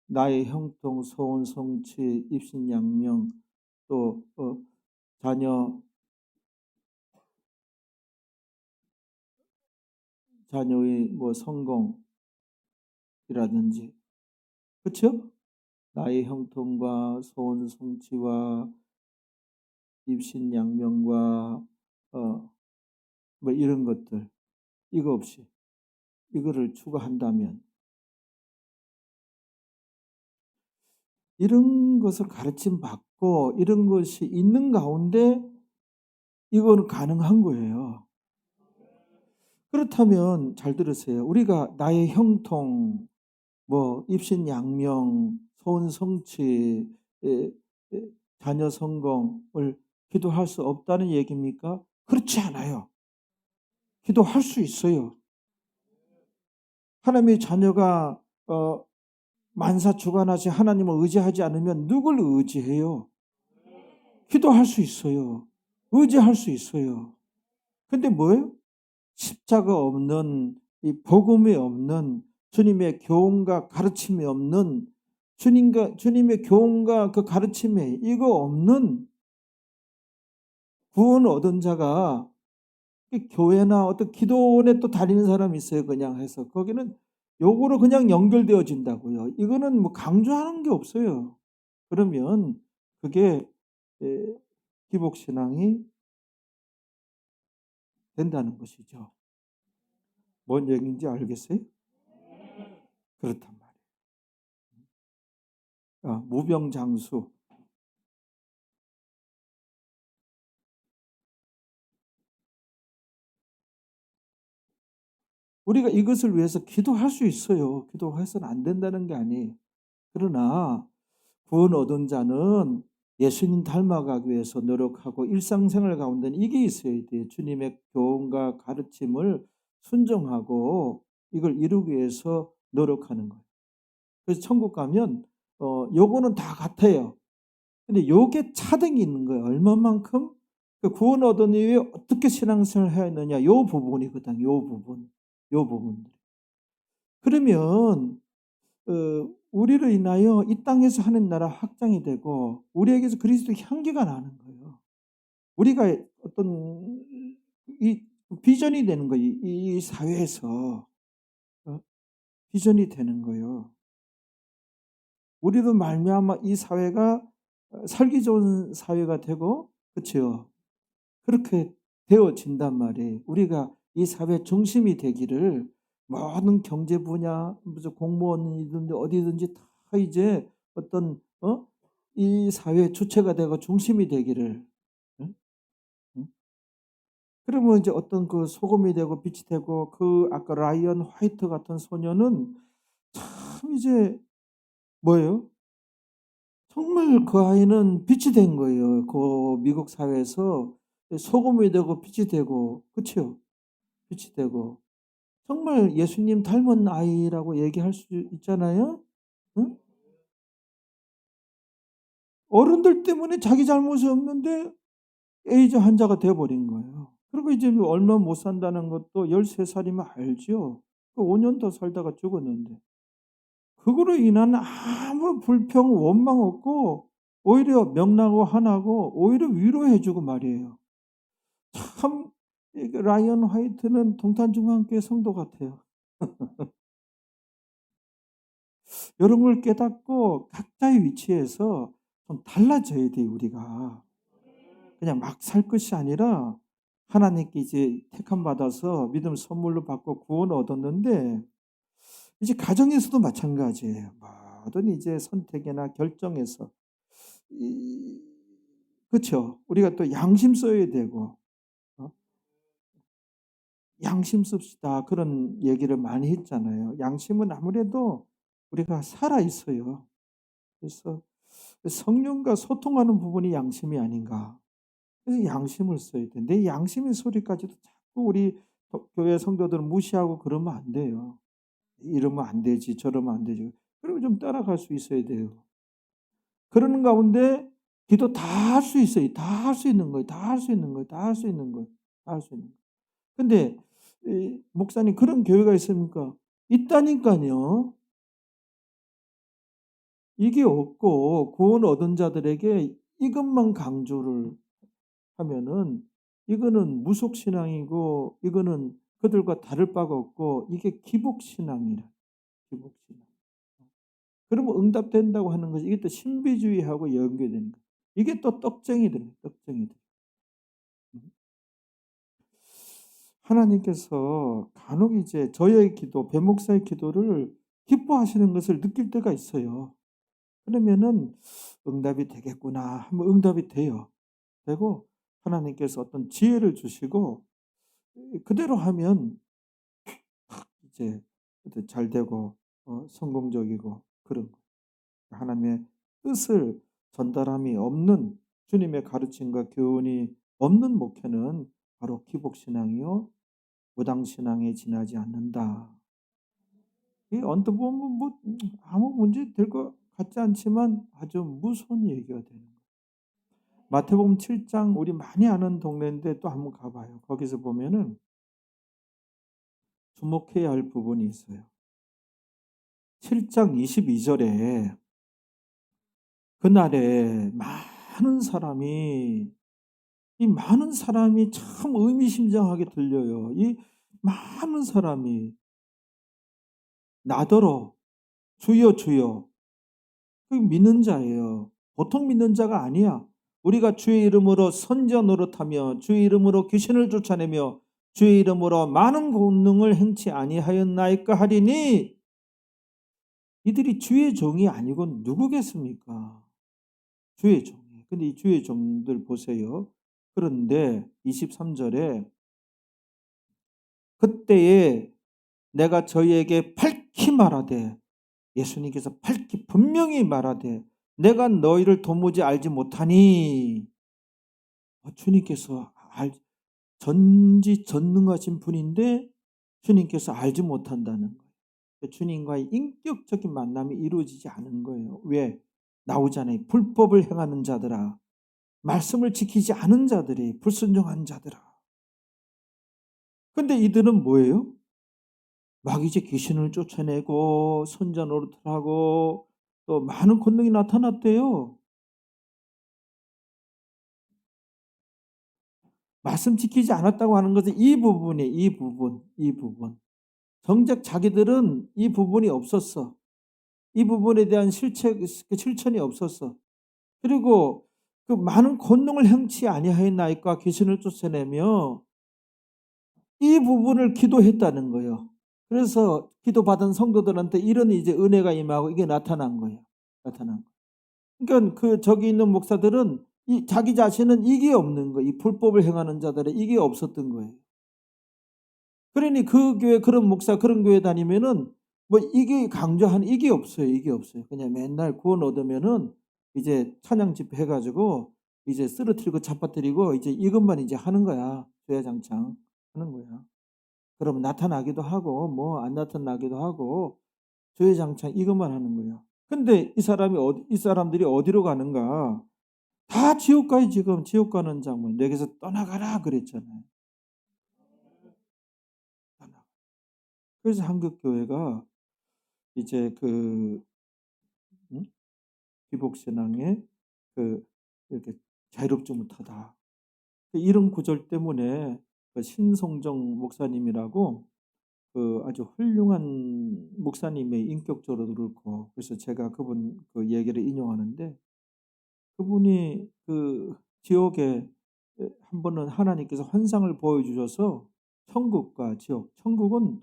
나의 형통, 소원 성취, 입신양명 또 자녀의 뭐 성공이라든지 그쵸? 나의 형통과 소원 성취와 입신양명과 뭐 이런 것들 이거 없이 이거를 추구한다면 이런 것을 가르침 받고 이런 것이 있는 가운데 이거는 가능한 거예요. 그렇다면 잘 들으세요. 우리가 나의 형통, 뭐 입신양명, 소원 성취, 에, 에, 자녀 성공을 기도할 수 없다는 얘기입니까? 그렇지 않아요. 기도할 수 있어요. 하나님의 자녀가 만사주관하신 하나님을 의지하지 않으면 누굴 의지해요? 기도할 수 있어요. 의지할 수 있어요. 근데 뭐예요? 십자가 없는 이 복음이 없는 주님의 교훈과 가르침이 없는 주님의 교훈과 그 가르침에 이거 없는 구원 얻은 자가 교회나 어떤 기도원에 또 다니는 사람이 있어요. 그냥 해서 거기는 요거로 그냥 연결되어진다고요. 이거는 뭐 강조하는 게 없어요. 그러면 그게 기복신앙이 된다는 것이죠. 뭔 얘기인지 알겠어요? 그렇단 말이에요. 무병장수. 우리가 이것을 위해서 기도할 수 있어요. 기도해서는 안 된다는 게 아니에요. 그러나 구원 얻은 자는 예수님 닮아가기 위해서 노력하고 일상생활 가운데는 이게 있어야 돼요. 주님의 교훈과 가르침을 순종하고 이걸 이루기 위해서 노력하는 거예요. 그래서 천국 가면 요거는 다 같아요. 근데 요게 차등이 있는 거예요. 얼마만큼 그 구원 얻은 이후에 어떻게 신앙생활을 해야 하느냐 요 부분이거든. 요 부분. 요 부분들. 그러면 우리를 인하여 이 땅에서 하는 나라 확장이 되고 우리에게서 그리스도의 향기가 나는 거예요. 우리가 어떤 이 비전이 되는 거예요. 이 사회에서 비전이 되는 거예요. 우리도 말미암아 이 사회가 살기 좋은 사회가 되고 그렇죠. 그렇게 되어진단 말이에요. 우리가 이 사회 중심이 되기를 모든 경제 분야, 무슨 공무원이든지 어디든지 다 이제 어떤 이 사회 주체가 되고 중심이 되기를. 응? 응? 그러면 이제 어떤 그 소금이 되고 빛이 되고 그 아까 라이언 화이트 같은 소녀는 참 이제 뭐예요? 정말 그 아이는 빛이 된 거예요. 그 미국 사회에서 소금이 되고 빛이 되고 그렇죠? 빛이 되고 정말 예수님 닮은 아이라고 얘기할 수 있잖아요. 응? 어른들 때문에 자기 잘못이 없는데 에이즈 환자가 되어 버린 거예요. 그리고 이제 뭐 얼마 못 산다는 것도 13 살이면 알죠. 그 5년 더 살다가 죽었는데. 그거로 인한 아무 불평, 원망 없고 오히려 명랑하고 환하고 오히려 위로해 주고 말이에요. 참 이게 라이언 화이트는 동탄중앙교회 성도 같아요. 요런 걸 깨닫고 각자의 위치에서 좀 달라져야 돼요, 우리가. 그냥 막 살 것이 아니라 하나님께 이제 택함 받아서 믿음 선물로 받고 구원 얻었는데 이제 가정에서도 마찬가지예요. 모든 이제 선택이나 결정에서 이 그쵸. 우리가 또 양심 써야 되고 어 "양심 씁시다." 그런 얘기를 많이 했잖아요. 양심은 아무래도 우리가 살아 있어요. 그래서 성령과 소통하는 부분이 양심이 아닌가. 그래서 양심을 써야 돼. 내 양심의 소리까지도 자꾸 우리 교회 성도들은 무시하고 그러면 안 돼요. 이러면 안 되지, 저러면 안 되지. 그리고 좀 따라갈 수 있어야 돼요. 그러는 가운데 기도 다 할 수 있어요. 다 할 수 있는 거예요. 다 할 수 있는 거예요. 다 할 수 있는 거예요. 다 할 수 있는 거예요. 근데 목사님 그런 교회가 있습니까? 있다니까요. 이게 없고 구원 얻은 자들에게 이것만 강조를 하면은 이거는 무속 신앙이고 이거는 그들과 다를 바가 없고 이게 기복 신앙이라. 기복 신앙. 그러면 응답된다고 하는 것이 이게 또 신비주의하고 연결되는 거예요. 이게 또 떡쟁이들이에요, 떡쟁이들. 음. 하나님께서 간혹 이제 저의 기도, 배 목사의 기도를 기뻐하시는 것을 느낄 때가 있어요. 그러면은 '응답이 되겠구나.' 하면 응답이 돼요. 되고 하나님께서 어떤 지혜를 주시고 그대로 하면 이제 잘 되고 성공적이고 그런 하나님의 뜻을 전달함이 없는 주님의 가르침과 교훈이 없는 목회는 바로 기복신앙이요 무당신앙에 지나지 않는다. 이게 언뜻 보면 뭐 아무 문제 될 것 같지 않지만 아주 무서운 얘기가 되는 거예요. 마태복음 7장 우리 많이 아는 동네인데 또 한번 가 봐요. 거기서 보면은 주목해야 할 부분이 있어요. 7장 22 절에 그날에 많은 사람이 참 의미심장하게 들려요. 이 많은 사람이 나더러 주여 주여 그 믿는 자예요. 보통 믿는 자가 아니야. 우리가 주의 이름으로 선지자 노릇하며 주의 이름으로 귀신을 쫓아내며 주의 이름으로 많은 권능을 행치 아니하였나이까 하리니 이들이 주의 종이 아니고 누구겠습니까? 주의 종이에요. 근데 이 주의 종들 보세요. 그런데 23 절에 그때에 내가 저희에게 밝히 말하되 예수님께서 밝히 분명히 말하되 내가 너희를 도무지 알지 못하니. 주님께서 전지전능하신 분인데 주님께서 알지 못한다는 거예요. 주님과의 인격적인 만남이 이루어지지 않은 거예요. 왜? 나오잖아요. 불법을 행하는 자들아, 말씀을 지키지 않은 자들이, 불순종한 자들아. 근데 이들은 뭐예요? 막 이제 귀신을 쫓아내고 선자 노릇을 하고 또 많은 권능이 나타났대요. 말씀 지키지 않았다고 하는 것은 이 부분이에요. 이 부분. 정작 자기들은 이 부분이 없었어. 이 부분에 대한 실천이 없었어. 그리고 그 많은 권능을 행치 아니하였나이까 귀신을 쫓아내며 이 부분을 기도했다는 거예요. 그래서 기도받은 성도들한테 이런 이제 은혜가 임하고 이게 나타난 거예요. 나타난 거. 그러니까 그 저기 있는 목사들은 자기 자신은 이게 없는 거예요. 이 불법을 행하는 자들의 이게 없었던 거예요. 그러니 그 교회 그런 목사 그런 교회 다니면은 뭐 이게 강조하는 이게 없어요. 이게 없어요. 그냥 맨날 구원 얻으면은 이제 찬양 집회 해가지고 이제 쓰러뜨리고 잡아뜨리고 이제 이것만 이제 하는 거야. 주야장창 하는 거야. 그러면 나타나기도 하고 뭐 안 나타나기도 하고 주야장창 이것만 하는 거야. 근데 이 사람들이 어디로 가는가? 다 지옥 가요. 지금 지옥 가는 장면. 내게서 떠나가라 그랬잖아요. 떠나. 그래서 한국 교회가 이제 음? 기복신앙에 이렇게 자유롭지 못하다. 이런 구절 때문에 신성정 목사님이라고 아주 훌륭한 목사님의 인격적으로도 그렇고 그래서 제가 그분 그 얘기를 인용하는데 그분이 지옥에 한 번은 하나님께서 환상을 보여주셔서 천국과 지옥, 천국은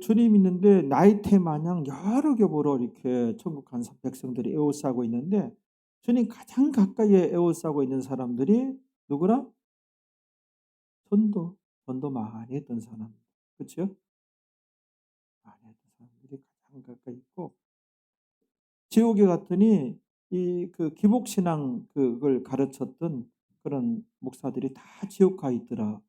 주님 있는데 나이테 마냥 여러 겹으로 이렇게 천국 간 백성들이 에워싸고 있는데 주님 가장 가까이에 에워싸고 있는 사람들이 누구라? 전도 많이 했던 사람. 그렇죠? 많이 했던 사람들이 가장 가까이 있고 지옥에 갔더니 기복신앙 그걸 가르쳤던 그런 목사들이 다 지옥 가 있더라.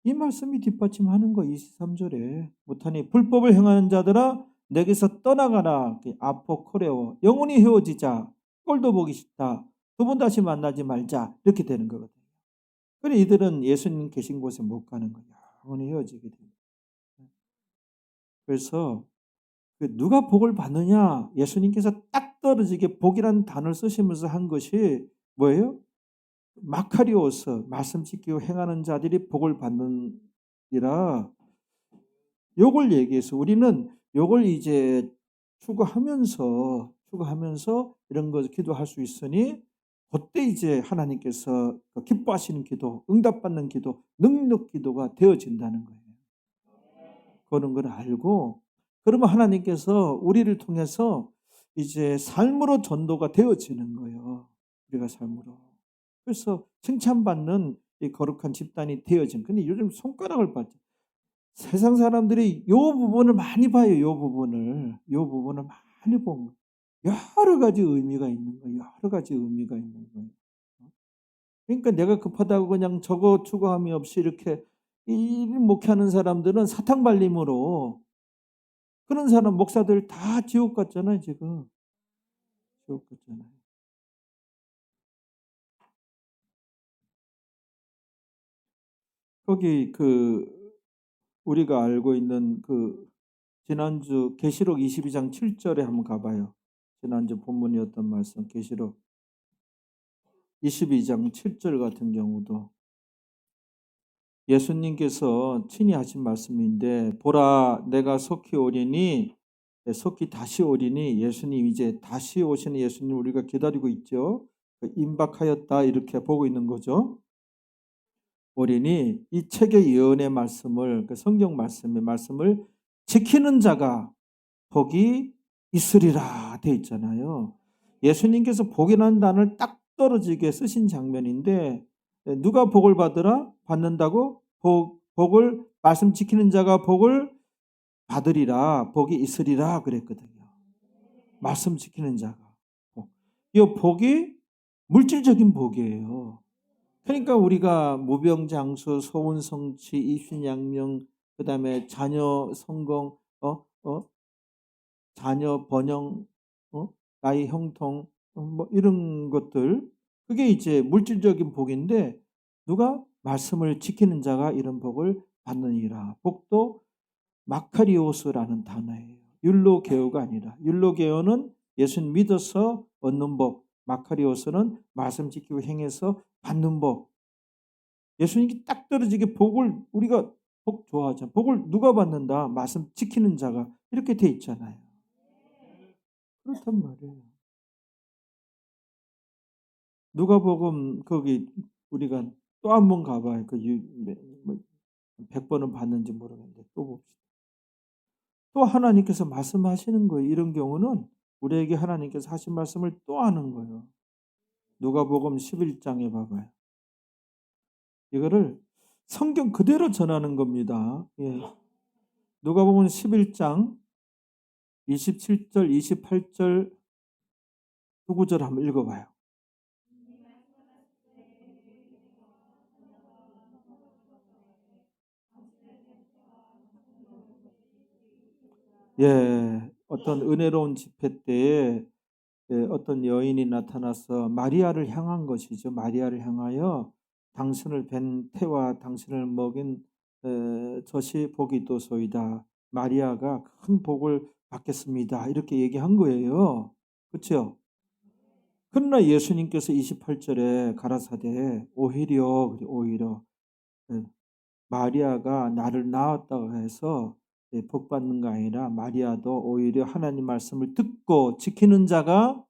이 말씀이 뒷받침하는 거 23절에 못하니 불법을 행하는 자들아 내게서 떠나가라. 아포코레오 영원히 헤어지자. 꼴도 보기 싫다. 두 번 다시 만나지 말자. 이렇게 되는 거거든요. 그래 이들은 예수님 계신 곳에 못 가는 거야. 영원히 헤어지게 됩니다. 그래서 누가 복을 받느냐? 예수님께서 딱 떨어지게 복이라는 단어를 쓰시면서 한 것이 뭐예요? 마카리오스 말씀 지키고 행하는 자들이 복을 받느니라. 요걸 얘기해서 우리는 요걸 이제 추구하면서 이런 거 기도할 수 있으니 그때 이제 하나님께서 기뻐하시는 기도, 응답받는 기도, 능력 기도가 되어진다는 거예요. 그런 걸 알고 그러면 하나님께서 우리를 통해서 이제 삶으로 전도가 되어지는 거예요. 우리가 삶으로. 그래서 칭찬받는 이 거룩한 집단이 되어진. 근데 요즘 손가락을 봤죠. 세상 사람들이 요 부분을 많이 봐요. 요 부분을 많이 보면 여러 가지 의미가 있는 거예요. 여러 가지 의미가 있는 거예요. 그러니까 내가 급하다고 그냥 저거 추구함이 없이 이렇게 이 목회하는 사람들은 사탕 발림으로 그런 사람 목사들 다 지옥 갔잖아요. 지금 지옥 갔잖아요. 거기 우리가 알고 있는 지난주 계시록 22장 7절에 한번 가봐요. 지난주 본문이었던 말씀 계시록 22장 7절 같은 경우도 예수님께서 친히 하신 말씀인데 보라 내가 속히 오리니 속히 다시 오리니 예수님 이제 다시 오시는 예수님 우리가 기다리고 있죠. 임박하였다 이렇게 보고 있는 거죠. 오리니 이 책의 예언의 말씀을 성경 말씀의 말씀을 지키는 자가 복이 있으리라 돼 있잖아요. 예수님께서 복이라는 단어를 딱 떨어지게 쓰신 장면인데 누가 복을 받는다고? 복을 말씀 지키는 자가 복을 받으리라 복이 있으리라 그랬거든요. 말씀 지키는 자가. 이 복이 물질적인 복이에요. 그러니까 우리가 무병장수, 소원성취, 입신양명, 그다음에 자녀 성공, 자녀 번영, 나의 형통, 뭐 이런 것들, 그게 이제 물질적인 복인데, 누가 말씀을 지키는 자가 이런 복을 받느니라. 복도 마카리오스라는 단어예요. 율로게오가 아니라. 율로게오는 예수님 믿어서 얻는 복, 마카리오스는 말씀 지키고 행해서 받는 복. 예수님께 딱 떨어지게 복을, 우리가 복 좋아하잖아요. 복을 누가 받는다? 말씀 지키는 자가. 이렇게 돼 있잖아요. 그렇단 말이에요. 누가복음 거기 우리가 또 한 번 가봐요. 그 100번은 봤는지 모르겠는데 또 봅시다. 또 하나님께서 말씀하시는 거예요. 이런 경우는 우리에게 하나님께서 하신 말씀을 또 하는 거예요. 누가복음 11장에 봐봐요. 이거를 성경 그대로 전하는 겁니다. 예. 누가복음 11장 27절, 28절, 19절 한번 읽어봐요. 예, 어떤 은혜로운 집회 때에 어떤 여인이 나타나서 마리아를 향한 것이죠. 마리아를 향하여 당신을 뵌 태와 당신을 먹인 젖이 복이 있도소이다. 마리아가 큰 복을 받겠습니다. 이렇게 얘기한 거예요. 그렇죠? 그러나 예수님께서 28절에 가라사대 오히려 마리아가 나를 낳았다고 해서 복 받는 거 아니라 마리아도 오히려 하나님 말씀을 듣고 지키는 자가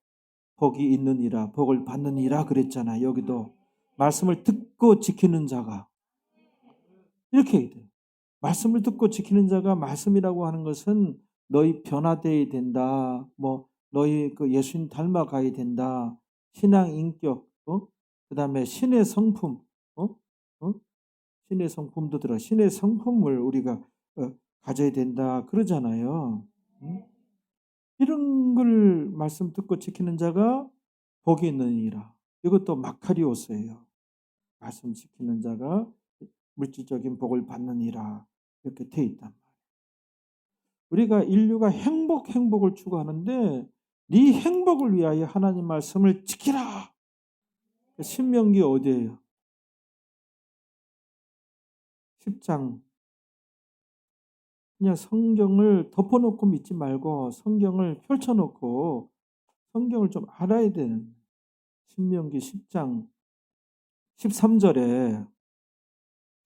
복이 있느니라, 복을 받느니라 그랬잖아요. 여기도 말씀을 듣고 지키는 자가 이렇게 얘기돼요. 말씀을 듣고 지키는 자가, 말씀이라고 하는 것은 너희 변화되어야 된다. 뭐 너희 그 예수님 닮아가야 된다. 신앙 인격, 그다음에 신의 성품, 어? 어? 신의 성품도 들어. 신의 성품을 우리가 가져야 된다 그러잖아요. 이런 걸 말씀 듣고 지키는 자가 복이 있느니라. 이것도 마카리오스예요. 말씀 지키는 자가 물질적인 복을 받느니라. 이렇게 돼 있단 말이에요. 우리가 인류가 행복을 추구하는데 네 행복을 위하여 하나님 말씀을 지키라. 신명기 어디예요? 10장. 그냥 성경을 덮어놓고 믿지 말고 성경을 펼쳐놓고 성경을 좀 알아야 되는. 신명기 10장 13절에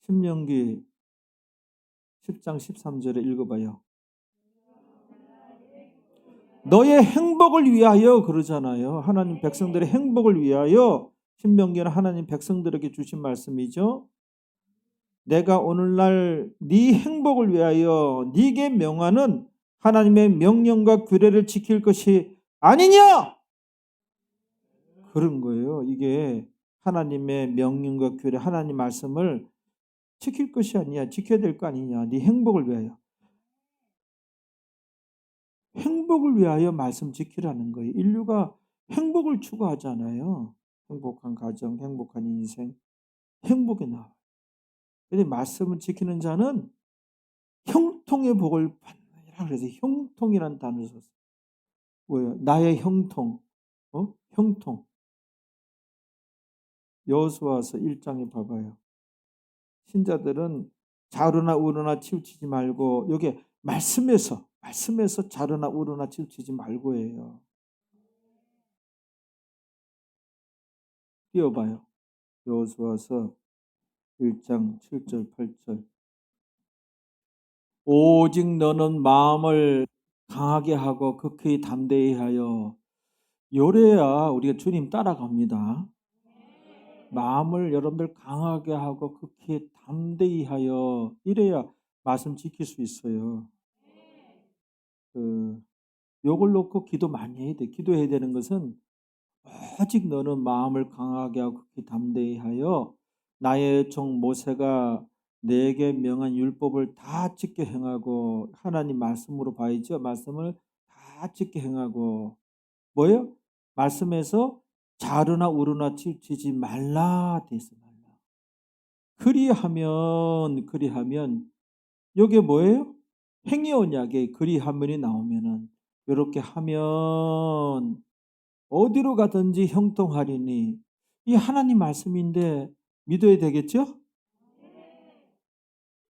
신명기 10장 13절에 읽어봐요. 너의 행복을 위하여 그러잖아요. 하나님 백성들의 행복을 위하여. 신명기는 하나님 백성들에게 주신 말씀이죠. 내가 오늘날 네 행복을 위하여 네게 명하는 하나님의 명령과 규례를 지킬 것이 아니냐? 그런 거예요. 이게 하나님의 명령과 규례, 하나님 말씀을 지킬 것이 아니냐, 지켜야 될 거 아니냐. 네 행복을 위하여. 행복을 위하여 말씀 지키라는 거예요. 인류가 행복을 추구하잖아요. 행복한 가정, 행복한 인생, 행복이 나와요. 그런데 말씀을 지키는 자는 형통의 복을 받느니라. 그래서 형통이라는 단어를 썼어요. 뭐예요? 나의 형통, 형통. 여호수아서 1장에 봐봐요. 신자들은 좌로나 우로나 치우치지 말고, 여기 말씀에서 좌로나 우로나 치우치지 말고예요. 띄워봐요. 여호수아서 1장 7절 8절. 오직 너는 마음을 강하게 하고 극히 담대히 하여. 요래야 우리가 주님 따라갑니다. 마음을 여러분들 강하게 하고 극히 담대히 하여. 이래야 말씀 지킬 수 있어요. 요걸 놓고 기도 많이 해야 돼. 기도해야 되는 것은 오직 너는 마음을 강하게 하고 극히 담대히 하여 나의 종 모세가 내게 명한 율법을 다 지켜 행하고. 하나님 말씀으로 봐야죠. 말씀을 다 지켜 행하고. 뭐예요? 말씀에서 좌르나 우르나 치우치지 말라 돼 있어 말라. 그리하면 요게 뭐예요? 행위 언약에 그리하면이 나오면은 요렇게 하면 어디로 가든지 형통하리니 이 하나님 말씀인데 믿어야 되겠죠?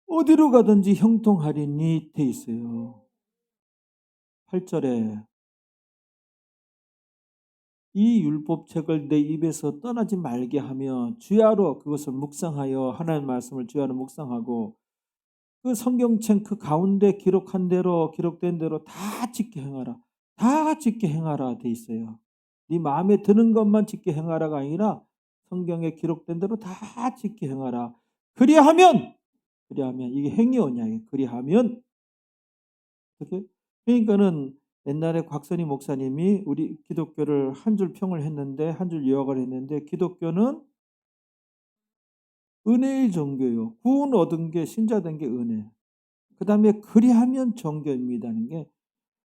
어디로 가든지 형통하리니 돼 있어요. 8절에 이 율법책을 내 입에서 떠나지 말게 하며 주야로 그것을 묵상하여 하나님 말씀을 주야로 묵상하고 그 성경책 그 가운데 기록된 대로 다 짓게 행하라. 다 짓게 행하라 돼 있어요. 네 마음에 드는 것만 짓게 행하라가 아니라 성경에 기록된 대로 다 짓게 행하라. 그리하면 이게 행위 언약이에요. 그리하면 어떻게? 그러니까는 옛날에 곽선희 목사님이 우리 기독교를 한 줄 평을 했는데 한 줄 요약을 했는데 기독교는 은혜의 종교요. 구원 얻은 게 신자 된 게 은혜. 그다음에 그리하면 정결입니다는 게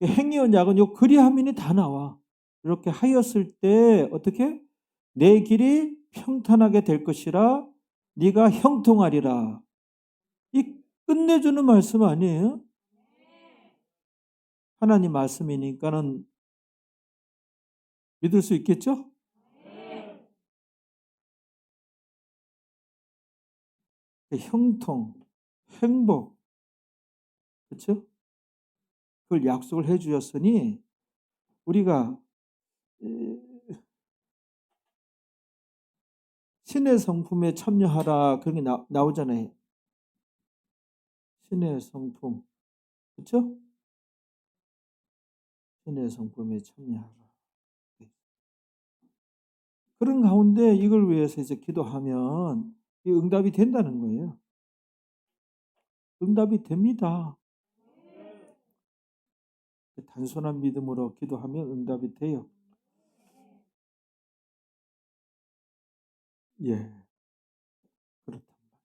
행위 언약은 요 그리하면이 다 나와. 이렇게 하였을 때 어떻게 내 길이 평탄하게 될 것이라 네가 형통하리라. 이 끝내주는 말씀 아니에요? 하나님 말씀이니까는 믿을 수 있겠죠? 형통, 행복, 그렇죠? 그걸 약속을 해주셨으니 우리가 신의 성품에 참여하라 그런 게 나오잖아요. 신의 성품, 그렇죠? 신의 성품에 참여하라. 그런 가운데 이걸 위해서 이제 기도하면 이 응답이 된다는 거예요. 응답이 됩니다. 단순한 믿음으로 기도하면 응답이 돼요. 예, 그렇단 말이에요.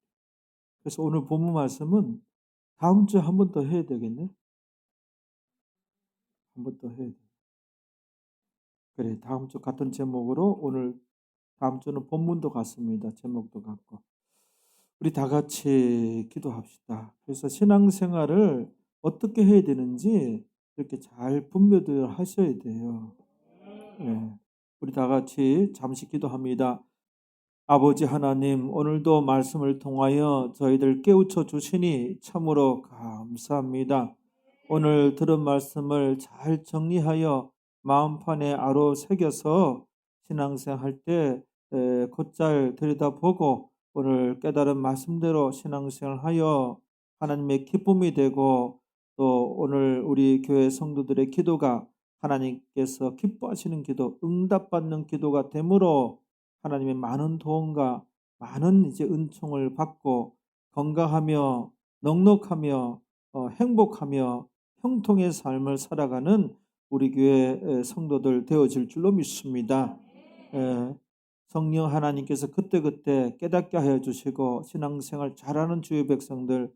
그래서 오늘 본문 말씀은 다음 주에 한 번 더 해야 되겠네. 한 번 더 해야 돼. 그래, 다음 주 같은 제목으로 오늘 다음 주는 본문도 같습니다. 제목도 같고. 우리 다 같이 기도합시다. 그래서 신앙생활을 어떻게 해야 되는지 이렇게 잘 분별을 하셔야 돼요. 네. 우리 다 같이 잠시 기도합니다. 아버지 하나님, 오늘도 말씀을 통하여 저희들 깨우쳐 주시니 참으로 감사합니다. 오늘 들은 말씀을 잘 정리하여 마음판에 아로 새겨서 신앙생활 때 곧잘 들여다보고 오늘 깨달은 말씀대로 신앙생활하여 하나님의 기쁨이 되고 또 오늘 우리 교회 성도들의 기도가 하나님께서 기뻐하시는 기도, 응답받는 기도가 되므로 하나님의 많은 도움과 많은 이제 은총을 받고 건강하며 넉넉하며 행복하며 형통의 삶을 살아가는 우리 교회 성도들 되어질 줄로 믿습니다. 성령 하나님께서 그때그때 깨닫게 하여 주시고 신앙생활 잘하는 주의 백성들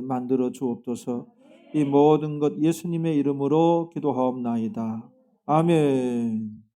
만들어 주옵소서. 이 모든 것 예수님의 이름으로 기도하옵나이다. 아멘.